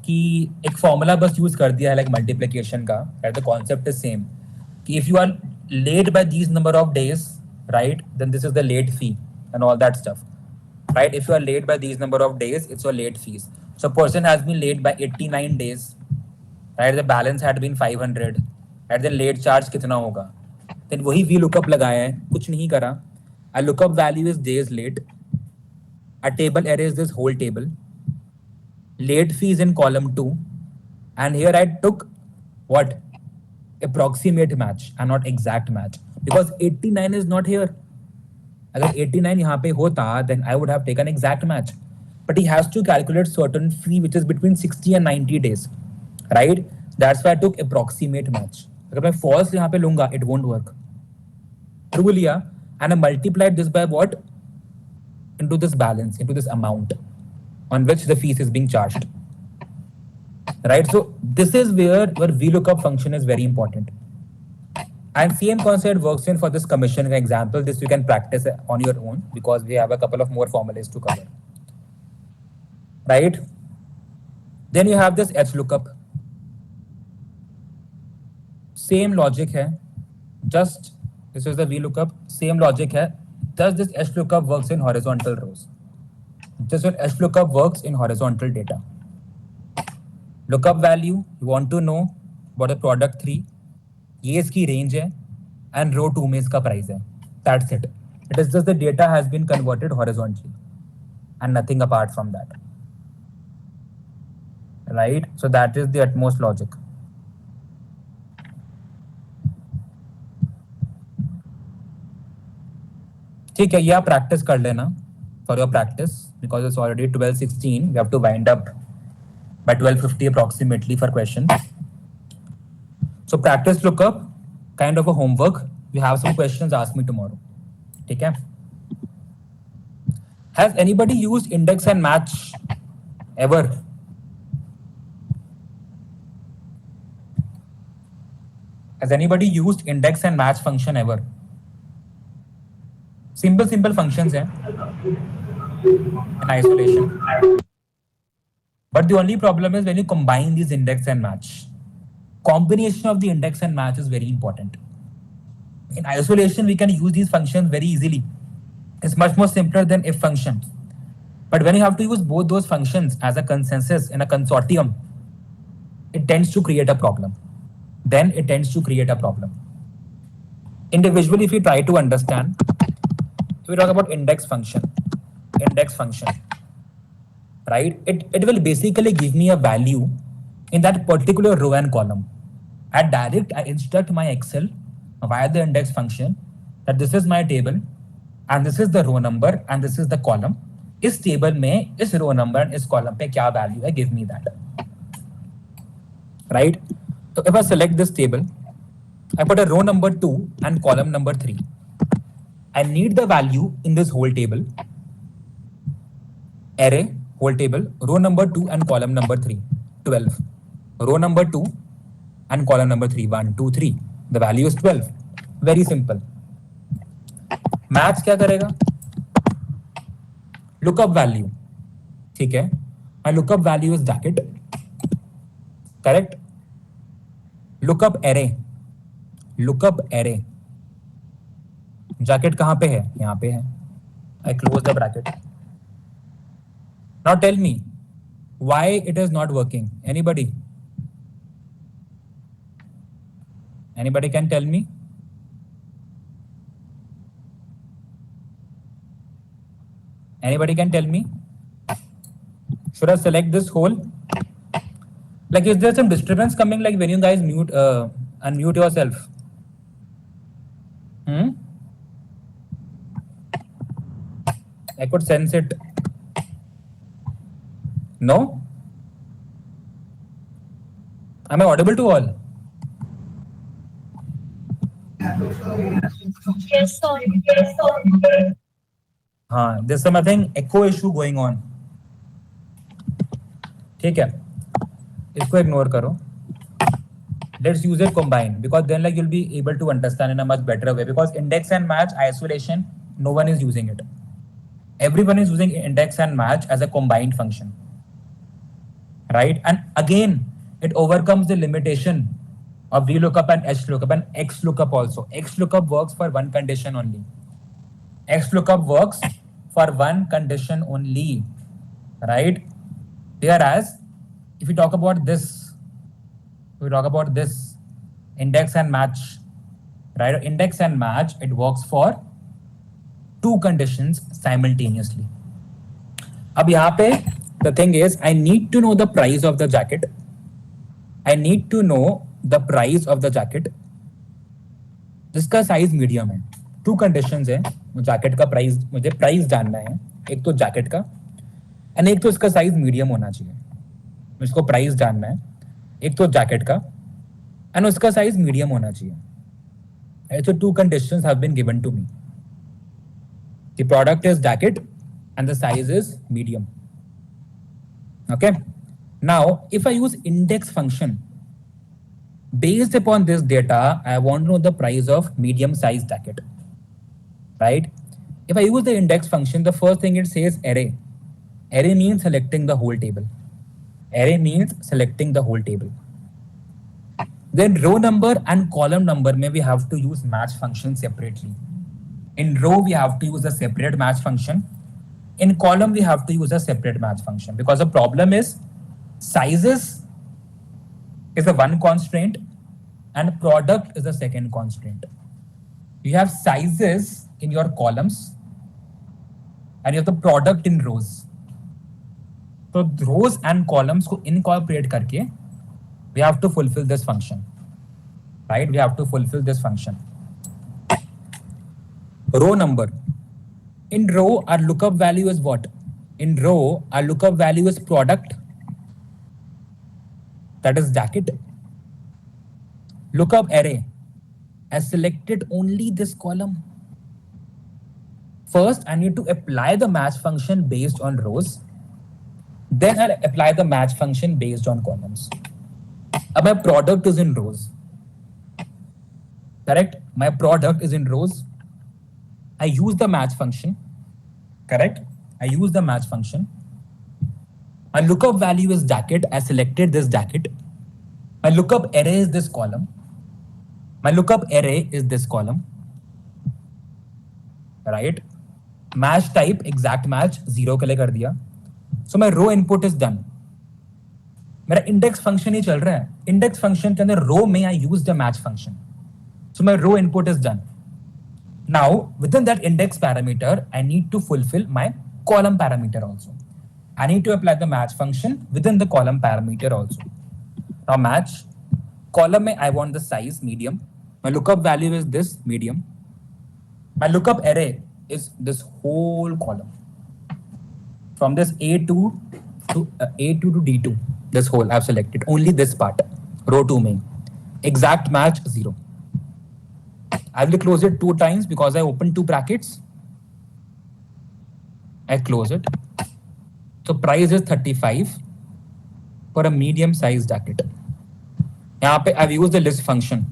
कि एक formula बस use कर दिया है like multiplication का. Right? The concept is same. कि if you are late by these number of days, right, then this is the late fee and all that stuff. Right? If you are late by these number of days, it's your late fees. So person has been late by 89 days. Right? The balance had been 500. Right? The late charge कितना होगा? Then वही VLOOKUP लगाया है, कुछ नहीं करा. A lookup value is days late. A table array is this whole table. Late fee is in column 2. And here I took what? Approximate match and not exact match. Because 89 is not here. अगर 89 यहाँ पे होता, then I would have taken exact match. But he has to calculate certain fee which is between 60 and 90 days. Right? That's why I took approximate match. अगर मैं false यहाँ पे लूँगा, it won't work. True लिया, and I multiplied this by what? Into this balance, into this amount on which the fees is being charged. Right? So this is where VLOOKUP function is very important. And same concept works in for this commission example. This you can practice on your own because we have a couple of more formulas to cover. Right? Then you have this HLOOKUP. Same logic है. Just this is the VLOOKUP. Same logic है. Does this HLOOKUP works in horizontal rows? Just what HLOOKUP works in horizontal data. Lookup value, you want to know what the product 3, ये इसकी range है, and row 2 में इसका price है. That's it. It is just the data has been converted horizontally and nothing apart from that. Right? So that is the utmost logic. ठीक है, ये आप practice कर लेना for your practice because it's already 12:16. We have to wind up by 12:50 approximately for questions. So practice lookup, kind of a homework. You have some questions, ask me tomorrow. ठीक है? Has anybody used index and match ever? Has anybody used index and match function ever? Simple functions हैं in isolation. But the only problem is when you combine these index and match. Combination of the index and match is very important. In isolation, we can use these functions very easily. It's much more simpler than if function. But when you have to use both those functions as a consensus in a consortium, it tends to create a problem. Then it tends to create a problem. Individually, if you try to understand, we talk about index function, right? It will basically give me a value in that particular row and column. I instruct my Excel via the index function that this is my table and this is the row number and this is the column. इस table में इस row number and इस column पे क्या value है, give me that. Right? So if I select this table, I put a row number 2 and column number 3. I need the value in this whole table, array, whole table, row number 2 and column number 3, 12. Row number 2, and column number 3, 1, 2, 3. The value is 12. Very simple. Maths क्या करेगा? Lookup value. ठीक है? My lookup value is jacket. Correct? Lookup array. Lookup array. Jacket कहाँ पे है? यहाँ पे है. I close the bracket. Now tell me why it is not working. Anybody? Anybody can tell me? Anybody can tell me? Should I select this whole? Like, is there some disturbance coming? Like when you guys mute, unmute yourself. I could sense it. No? Am I audible to all? Yes, sir. Yes, sir. There's some, I think, echo issue going on. ठीक है, इसको ignore करो. Let's use it combined, because then like you'll be able to understand in a much better way, because index and match isolation, no one is using it. Everyone is using index and match as a combined function, right? And again, it overcomes the limitation of VLOOKUP and HLOOKUP and XLOOKUP also. XLOOKUP works for one condition only. XLOOKUP works for one condition only, right? Whereas, if we talk about this, index and match, right? Index and match, it works for two conditions simultaneously. अब यहाँ पे the thing is, I need to know the price of the jacket. I need to know the price of the jacket. जिसका size medium है. To conditions है. Jacket का price, मुझे price जानना है. एक तो जैकेट का एंड एक तो इसका साइज मीडियम होना चाहिए. इसको प्राइस जानना है. एक तो जैकेट का एंड उसका साइज मीडियम होना चाहिए. So two conditions have been given to me. The product is jacket and the size is medium. Okay. Now, if I use index function, based upon this data, I want to know the price of medium size jacket, right? If I use the index function, the first thing it says array. Array means selecting the whole table. Array means selecting the whole table. Then row number and column number, may we have to use match function separately. In row, we have to use a separate match function. In column, we have to use a separate match function, because the problem is sizes is the one constraint and product is the second constraint. You have sizes in your columns and you have the product in rows. So rows and columns को incorporate करके we have to fulfill this function, right? We have to fulfill this function. Row number. In row, our lookup value is what? In row, our lookup value is product, that is jacket. Lookup array. I selected only this column. First, I need to apply the match function based on rows. Then I'll apply the match function based on columns. My product is in rows. Correct? My product is in rows. I use the match function. Correct? I use the match function. My lookup value is jacket. I selected this jacket. My lookup array is this column. My lookup array is this column. Right? Match type, exact match, 0 के लिए कर दिया. So my row input is done. मेरा index function ही चल रहा है. Index function के अंदर row में I use the match function. So my row input is done. Now, within that index parameter, I need to fulfill my column parameter also. I need to apply the match function within the column parameter also. Now match, column mein I want the size medium. My lookup value is this medium. My lookup array is this whole column. From this A2 to A2 to D2, this whole I've selected. Only this part, row 2 main. Exact match 0. I will close it 2 times because I opened 2 brackets. I close it. So price is 35 for a medium size jacket. यहाँ पे I've used the list function.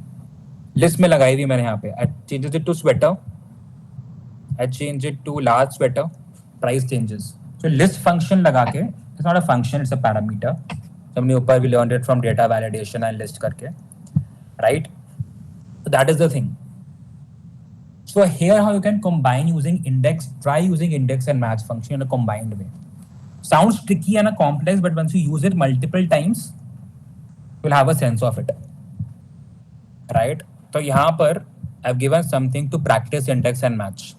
List में लगाई हुई मैंने यहाँ पे. I changed it to sweater. I change it to large sweater. Price changes. So list function लगा के, it's not a function, it's a parameter. हमने ऊपर भी learned it from data validation and list करके, right? So that is the thing. So here how you can combine using index, try using index and match function in a combined way. Sounds tricky and complex, but once you use it multiple times, you'll have a sense of it, right? So यहाँ पर I've given something to practice index and match.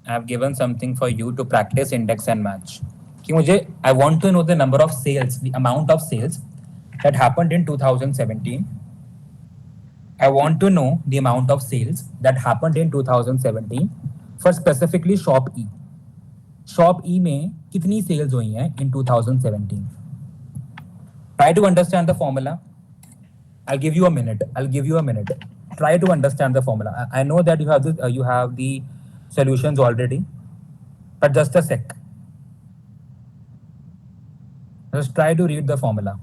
I've given something for you to practice index and match. कि मुझे I want to know the number of sales, the amount of sales that happened in 2017. I want to know the amount of sales that happened in 2017 for specifically shop E. Shop E में कितनी sales हुई हैं in 2017? Try to understand the formula. I'll give you a minute. Try to understand the formula. I know that you have the solutions already, but just a sec. Just try to read the formula.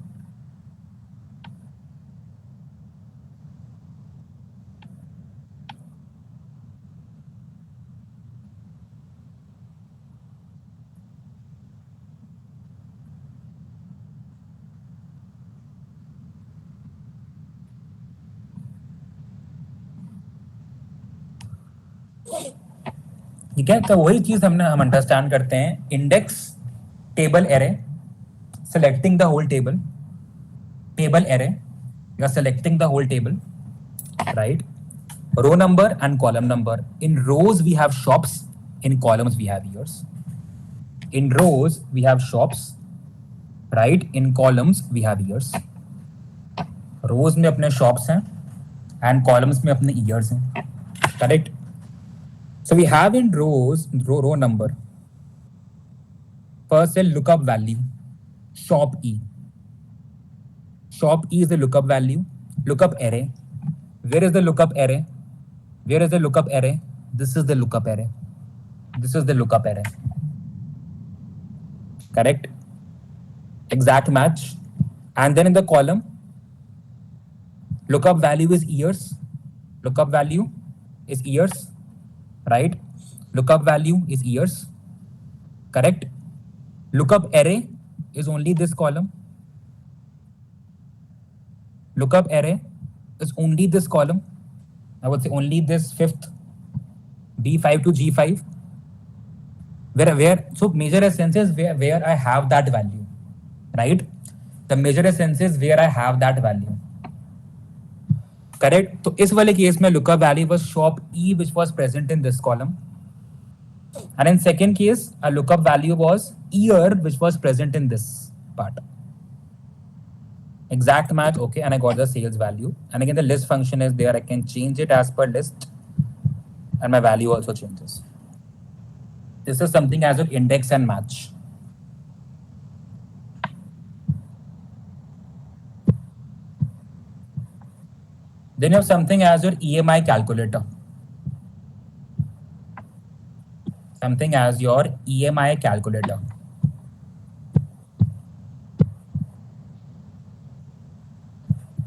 ठीक है, तो वही चीज हम understand करते हैं. Index table array, selecting the whole table array, you are selecting the whole table, right? Row number and column number. In rows we have shops, in columns we have years. In rows we have shops, right? In columns we have years. Rows में अपने shops हैं and columns में अपने years हैं, correct? So we have in rows, row number. First cell lookup value, shop E. Shop E is the lookup value. Lookup array. Where is the lookup array? Where is the lookup array? This is the lookup array. This is the lookup array. Correct? Exact match. And then in the column, lookup value is years. Lookup value is years. Right? Lookup value is years. Correct? Lookup array is only this column. Lookup array is only this column. I would say only this fifth, B5 to G5. So major essence is where I have that value, right? The major essence is where I have that value. Correct? So इस वाले case में lookup value was shop E, which was present in this column. And in second case, a lookup value was year, which was present in this part. Exact match, okay, and I got the sales value. And again, the list function is there. I can change it as per list, and my value also changes. This is something as an index and match. Then you have something as your EMI calculator. Something as your EMI calculator.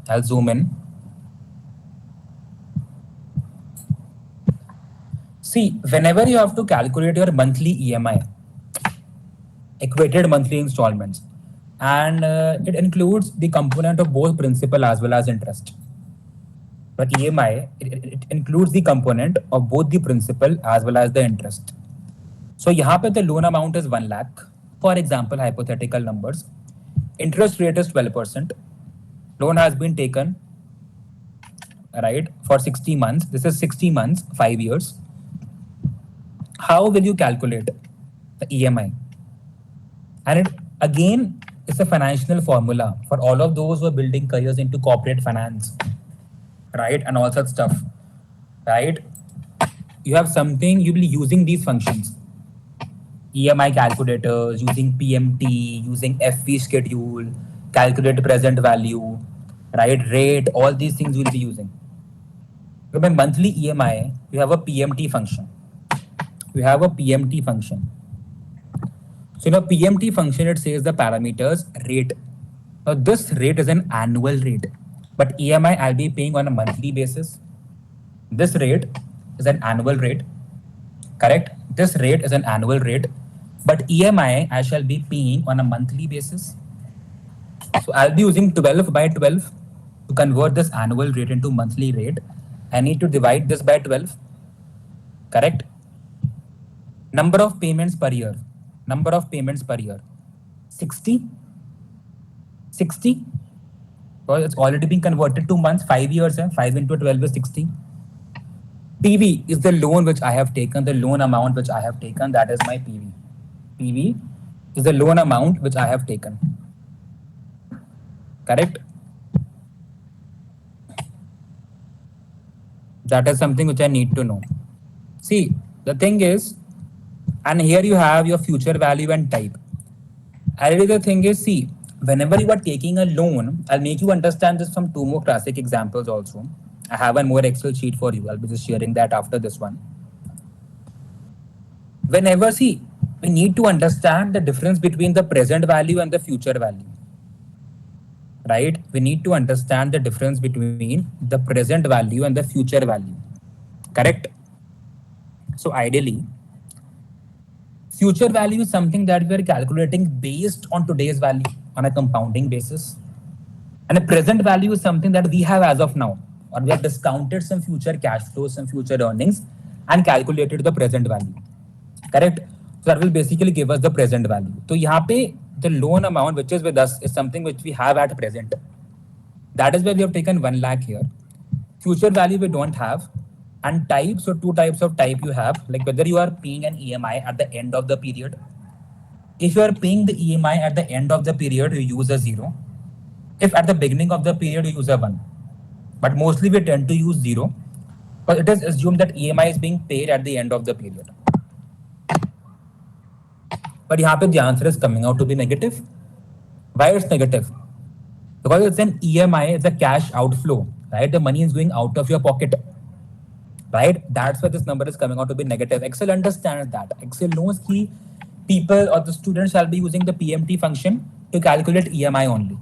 I'll zoom in. See, whenever you have to calculate your monthly EMI, equated monthly installments, and it includes the component of both principal as well as interest. But EMI, it includes the component of both the principal as well as the interest. So यहाँ पे the loan amount is 1 lakh. For example, hypothetical numbers. Interest rate is 12%. Loan has been taken, right, for 60 months. This is 60 months, 5 years. How will you calculate the EMI? And it again is a financial formula for all of those who are building careers into corporate finance, right, and all such stuff, right? You have something, you'll be using these functions. EMI calculators, using PMT, using FV schedule, calculate present value, right, rate, all these things you'll be using. So by monthly EMI, you have a PMT function. You have a PMT function. So in a PMT function, it says the parameters rate. Now this rate is an annual rate, but EMI I'll be paying on a monthly basis. This rate is an annual rate, correct? This rate is an annual rate, but EMI I shall be paying on a monthly basis. So I'll be using 12 by 12 to convert this annual rate into monthly rate. I need to divide this by 12, correct? Number of payments per year. Number of payments per year. 60. 60. Because it's already been converted to months, 5 years, 5 into 12 is 60. PV is the loan which I have taken, the loan amount which I have taken, that is my PV. PV is the loan amount which I have taken. Correct? That is something which I need to know. See, the thing is, and here you have your future value and type. Already the thing is, see, whenever you are taking a loan, I'll make you understand this from two more classic examples also. I have one more Excel sheet for you. I'll be just sharing that after this one. Whenever, see, we need to understand the difference between the present value and the future value. Right? We need to understand the difference between the present value and the future value. Correct? So ideally, future value is something that we are calculating based on today's value on a compounding basis. And a present value is something that we have as of now, or we have discounted some future cash flows, some future earnings, and calculated the present value. Correct? So that will basically give us the present value. So यहाँ पे the loan amount which is with us is something which we have at present. That is why we have taken 1 lakh here. Future value we don't have. And type, so two types of type you have, like whether you are paying an EMI at the end of the period. If you are paying the EMI at the end of the period, you use a 0. If at the beginning of the period, you use a 1. But mostly we tend to use 0, but it is assumed that EMI is being paid at the end of the period. But here the answer is coming out to be negative. Why it's negative? Because it's an EMI, it's a cash outflow, right? The money is going out of your pocket, right? That's why this number is coming out to be negative. Excel understands that. Excel knows that people or the students shall be using the PMT function to calculate EMI only,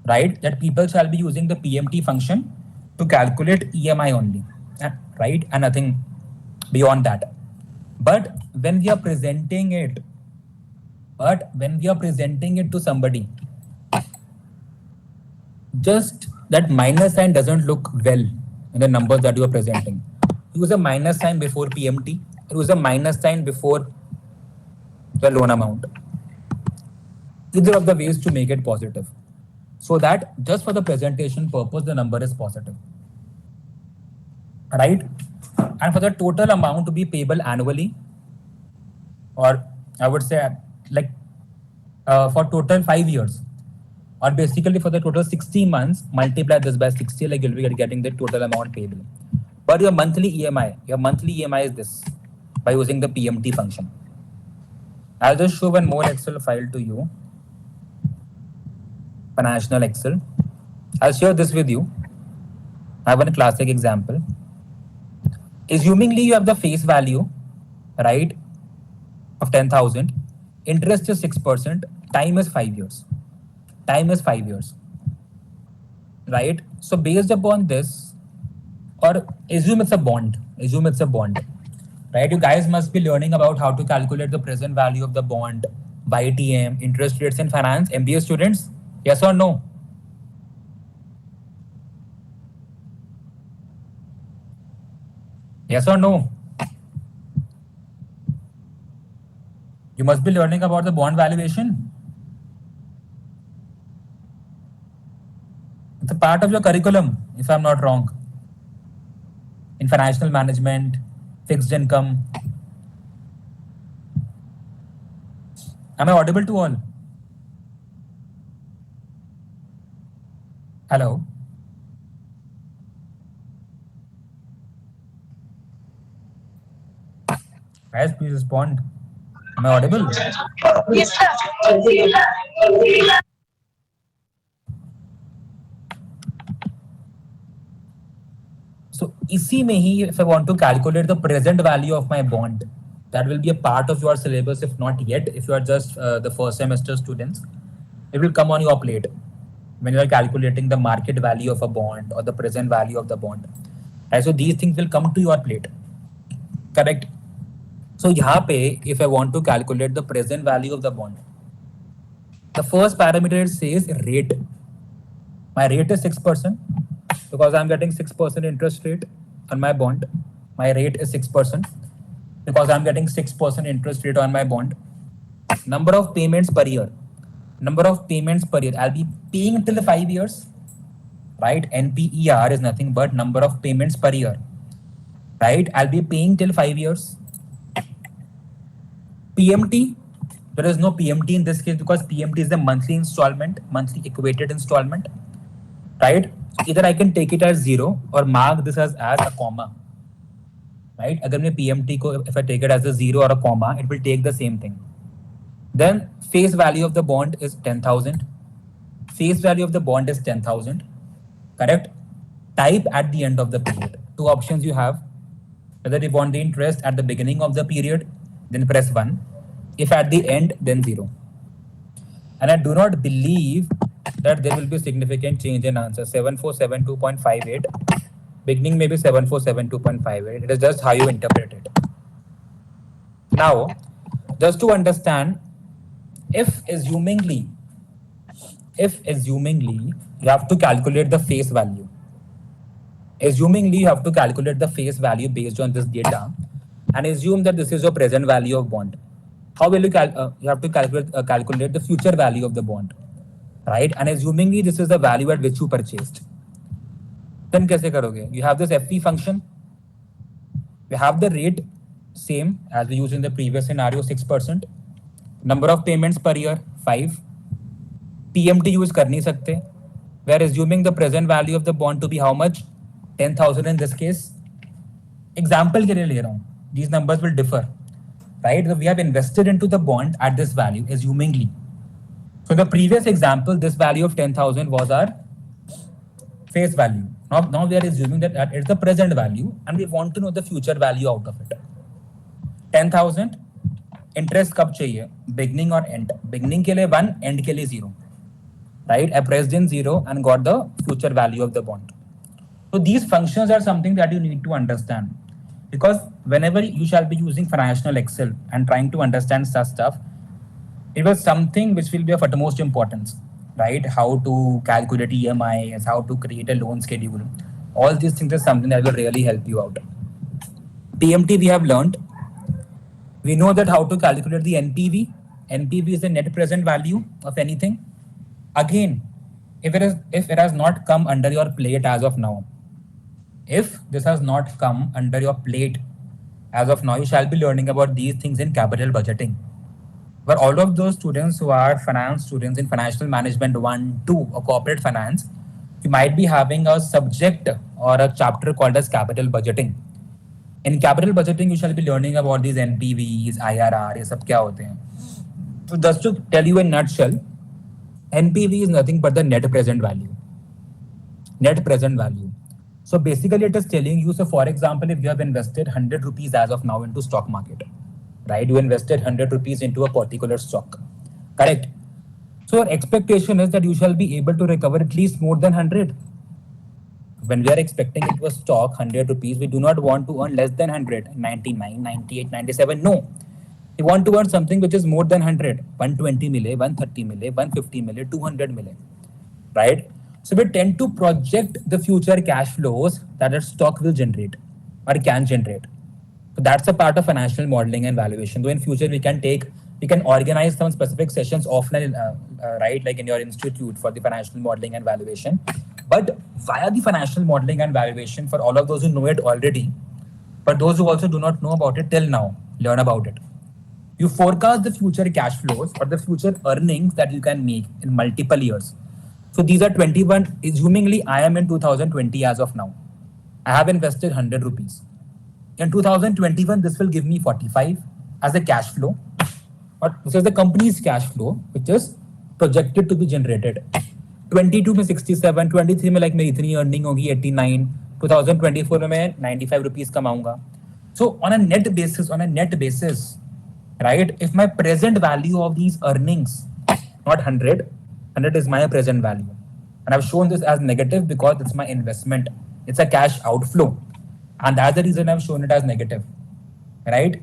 right? That people shall be using the PMT function to calculate EMI only, right? And nothing beyond that. But when we are presenting it, to somebody, just that minus sign doesn't look well in the numbers that you are presenting. Use a minus sign before PMT, use a minus sign before the loan amount. Either of the ways to make it positive, so that just for the presentation purpose, the number is positive, right? And for the total amount to be payable annually, or I would say like for total 5 years, or basically for the total 60 months, multiply this by 60, like you'll be getting the total amount payable. But your monthly EMI is this, by using the PMT function. I'll just show one more Excel file to you. Financial Excel. I'll share this with you. I have one classic example. Assumingly you have the face value, right, of 10,000, interest is 6%, time is 5 years. Time is 5 years, right? So based upon this, or assume it's a bond, right? You guys must be learning about how to calculate the present value of the bond, YTM, interest rates in finance, MBA students, yes or no? Yes or no? You must be learning about the bond valuation. It's a part of your curriculum, if I'm not wrong. In financial management, fixed income. Am I audible to all? Hello? Guys, please respond. Am I audible? Yes, sir. So, इसी में ही, if I want to calculate the present value of my bond, that will be a part of your syllabus, if not yet, if you are just the first semester students. It will come on your plate when you are calculating the market value of a bond or the present value of the bond. Right? So these things will come to your plate. Correct? So यहाँ पे if I want to calculate the present value of the bond, the first parameter it says rate. My rate is 6% because I'm getting 6% interest rate on my bond. My rate is 6% because I'm getting 6% interest rate on my bond. Number of payments per year. Number of payments per year. I'll be paying till 5 years, right? NPER is nothing but number of payments per year, right? I'll be paying till 5 years. PMT, there is no PMT in this case because PMT is the monthly installment, monthly equated installment, right? So either I can take it as 0 or mark this as a comma, right? Agar मैं PMT को, if I take it as a 0 or a comma, it will take the same thing. Then face value of the bond is 10,000. Face value of the bond is 10,000. Correct? Type at the end of the period. Two options you have. Whether you want the interest at the beginning of the period, then press 1. If at the end, then 0. And I do not believe that there will be significant change in answer. 7472.58. Beginning may be 7472.58. It is just how you interpret it. Now, just to understand, if assumingly you have to calculate the face value. Assumingly you have to calculate the face value based on this data and assume that this is your present value of bond. How will you you have to calculate the future value of the bond, right? And assumingly this is the value at which you purchased. Then कैसे करोगे? You have this FP function. You have the rate same as we used in the previous scenario, 6%. Number of payments per year, 5. PMT use कर नहीं सकते. We are assuming the present value of the bond to be how much? 10,000 in this case. Example के लिए ले रहा हूँ. These numbers will differ, right? So we have invested into the bond at this value, assumingly. So in the previous example, this value of 10,000 was our face value. Now we are assuming that it's the present value and we want to know the future value out of it. 10,000. Interest कब चाहिए? Beginning or end? Beginning के लिए 1, end के लिए 0. Right? I pressed in 0 and got the future value of the bond. So these functions are something that you need to understand, because whenever you shall be using financial Excel and trying to understand such stuff, it was something which will be of utmost importance, right? How to calculate EMIs, how to create a loan schedule. All these things are something that will really help you out. PMT we have learned. We know that how to calculate the NPV. NPV is the net present value of anything. Again, if it has not come under your plate as of now, if this has not come under your plate as of now, you shall be learning about these things in capital budgeting. But all of those students who are finance students in financial management 1, 2 or corporate finance, you might be having a subject or a chapter called as capital budgeting. In capital budgeting, you shall be learning about these NPVs, IRR, ये सब क्या होते हैं. So just to tell you in a nutshell, NPV is nothing but the net present value. Net present value. So basically it is telling you, so for example, if you have invested 100 rupees as of now into stock market, right? You invested 100 rupees into a particular stock, correct? So your expectation is that you shall be able to recover at least more than 100. When we are expecting into a stock 100 rupees, we do not want to earn less than 100, 99, 98, 97. No. We want to earn something which is more than 100. 120 mile, 130 mile, 150 mile, 200 mile, right? So we tend to project the future cash flows that a stock will generate or can generate. So that's a part of financial modeling and valuation. Though in future we can organize some specific sessions offline, right, like in your institute for the financial modeling and valuation. But via the financial modeling and valuation, for all of those who know it already, but those who also do not know about it till now, learn about it. You forecast the future cash flows or the future earnings that you can make in multiple years. So these are 21, assumingly I am in 2020 as of now. I have invested 100 rupees. In 2021, this will give me 45 as a cash flow. But this is the company's cash flow, which is projected to be generated. 22 में 67, 23 में like मेरी इतनी earning होगी 89, 2024 में मैं 95 rupees कमाऊंगा. So on a net basis, right? If my present value of these earnings, not 100, 100 is my present value. And I've shown this as negative because it's my investment. It's a cash outflow. And that's the reason I've shown it as negative, right?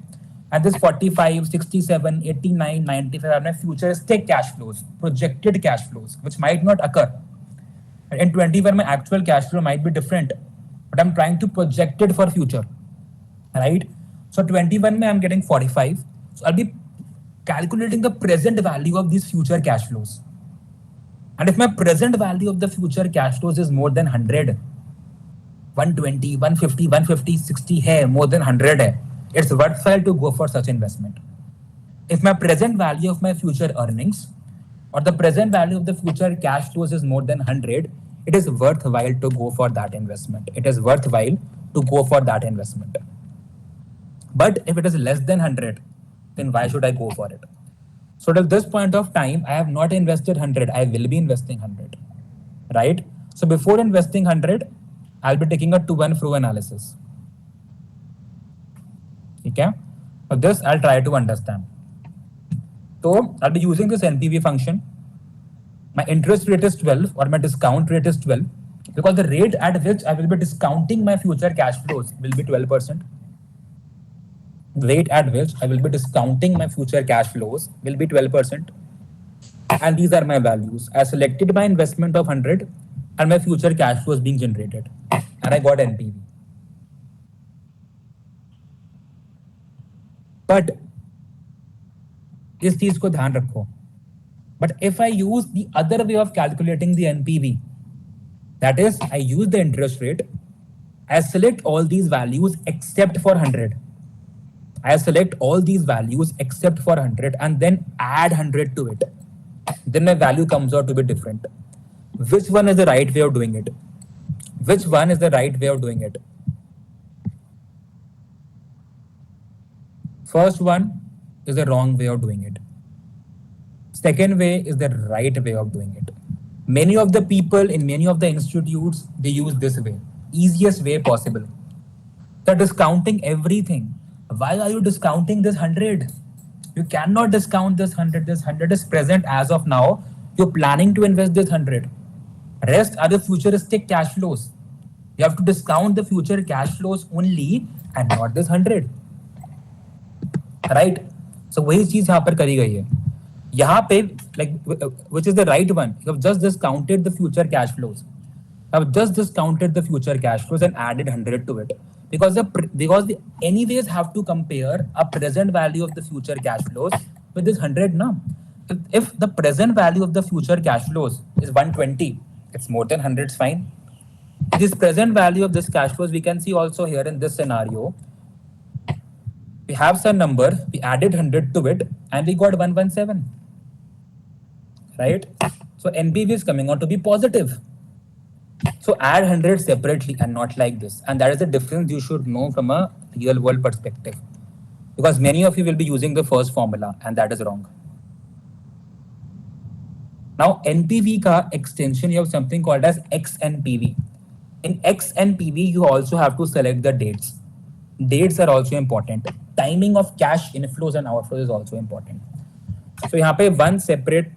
And this 45, 67, 89, 95 are my futuristic cash flows, projected cash flows, which might not occur. And in 21, my actual cash flow might be different, but I'm trying to project it for future, right? So 21, I'm getting 45. So I'll be calculating the present value of these future cash flows. And if my present value of the future cash flows is more than 100, 120, 150, 150, 60 hai, more than 100 hai, it's worthwhile to go for such investment. If my present value of my future earnings or the present value of the future cash flows is more than 100, it is worthwhile to go for that investment. It is worthwhile to go for that investment. But if it is less than 100, then why should I go for it? So till this point of time, I have not invested 100. I will be investing 100, right? So before investing 100, I'll be taking a 2-1 flow analysis. Okay? For this, I'll try to understand. So I'll be using this NPV function. My interest rate is 12 or my discount rate is 12 because the rate at which I will be discounting my future cash flows will be 12%. The rate at which I will be discounting my future cash flows will be 12%. And these are my values. I selected my investment of 100 and my future cash flows being generated. And I got NPV. But इस चीज को ध्यान रखो. But if I use the other way of calculating the NPV, that is, I use the interest rate, I select all these values except for 100. I select all these values except for 100 and then add 100 to it. Then my value comes out to be different. Which one is the right way of doing it? Which one is the right way of doing it? First one is the wrong way of doing it. Second way is the right way of doing it. Many of the people in many of the institutes, they use this way, easiest way possible. They're discounting everything. Why are you discounting this 100? You cannot discount this 100. This 100 is present as of now. You're planning to invest this 100. Rest are the futuristic cash flows. You have to discount the future cash flows only and not this 100. Right? So वही चीज यहाँ पर करी गई है. यहाँ पे like which is the right one? You have just discounted the future cash flows. You have just discounted the future cash flows and added 100 to it. Because the anyways have to compare a present value of the future cash flows with this 100 now. If the present value of the future cash flows is 120, it's more than 100 is fine. This present value of this cash flows we can see also here in this scenario. We have some number, we added 100 to it and we got 117, right? So NPV is coming out to be positive. So add 100 separately and not like this. And that is the difference you should know from a real world perspective. Because many of you will be using the first formula and that is wrong. Now NPV ka extension, you have something called as XNPV. In XNPV, you also have to select the dates. Dates are also important. Timing of cash inflows and outflows is also important. So यहाँ पे one separate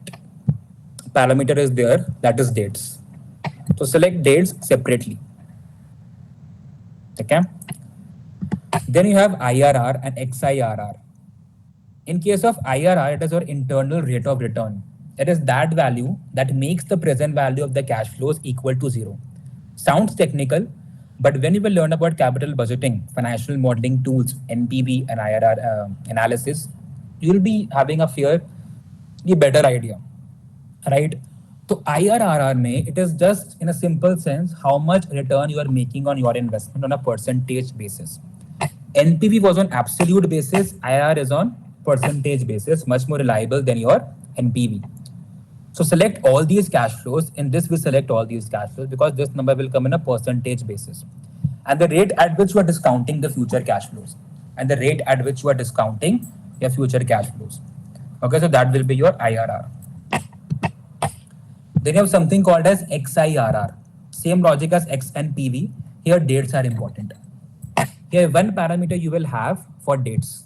parameter is there, that is dates. So select dates separately. Okay. Then you have IRR and XIRR. In case of IRR, it is your internal rate of return. It is that value that makes the present value of the cash flows equal to 0. Sounds technical, but when you will learn about capital budgeting, financial modeling tools, NPV and IRR analysis, you will be having a better idea, right? So IRR mein, it is just in a simple sense how much return you are making on your investment on a percentage basis. NPV was on absolute basis, IRR is on percentage basis, much more reliable than your NPV. So select all these cash flows. In this, we select all these cash flows because this number will come in a percentage basis. And the rate at which you are discounting the future cash flows. And the rate at which you are discounting your future cash flows. Okay, so that will be your IRR. Then you have something called as XIRR. Same logic as X and PV. Here dates are important. Here one parameter you will have for dates.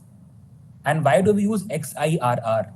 And why do we use XIRR?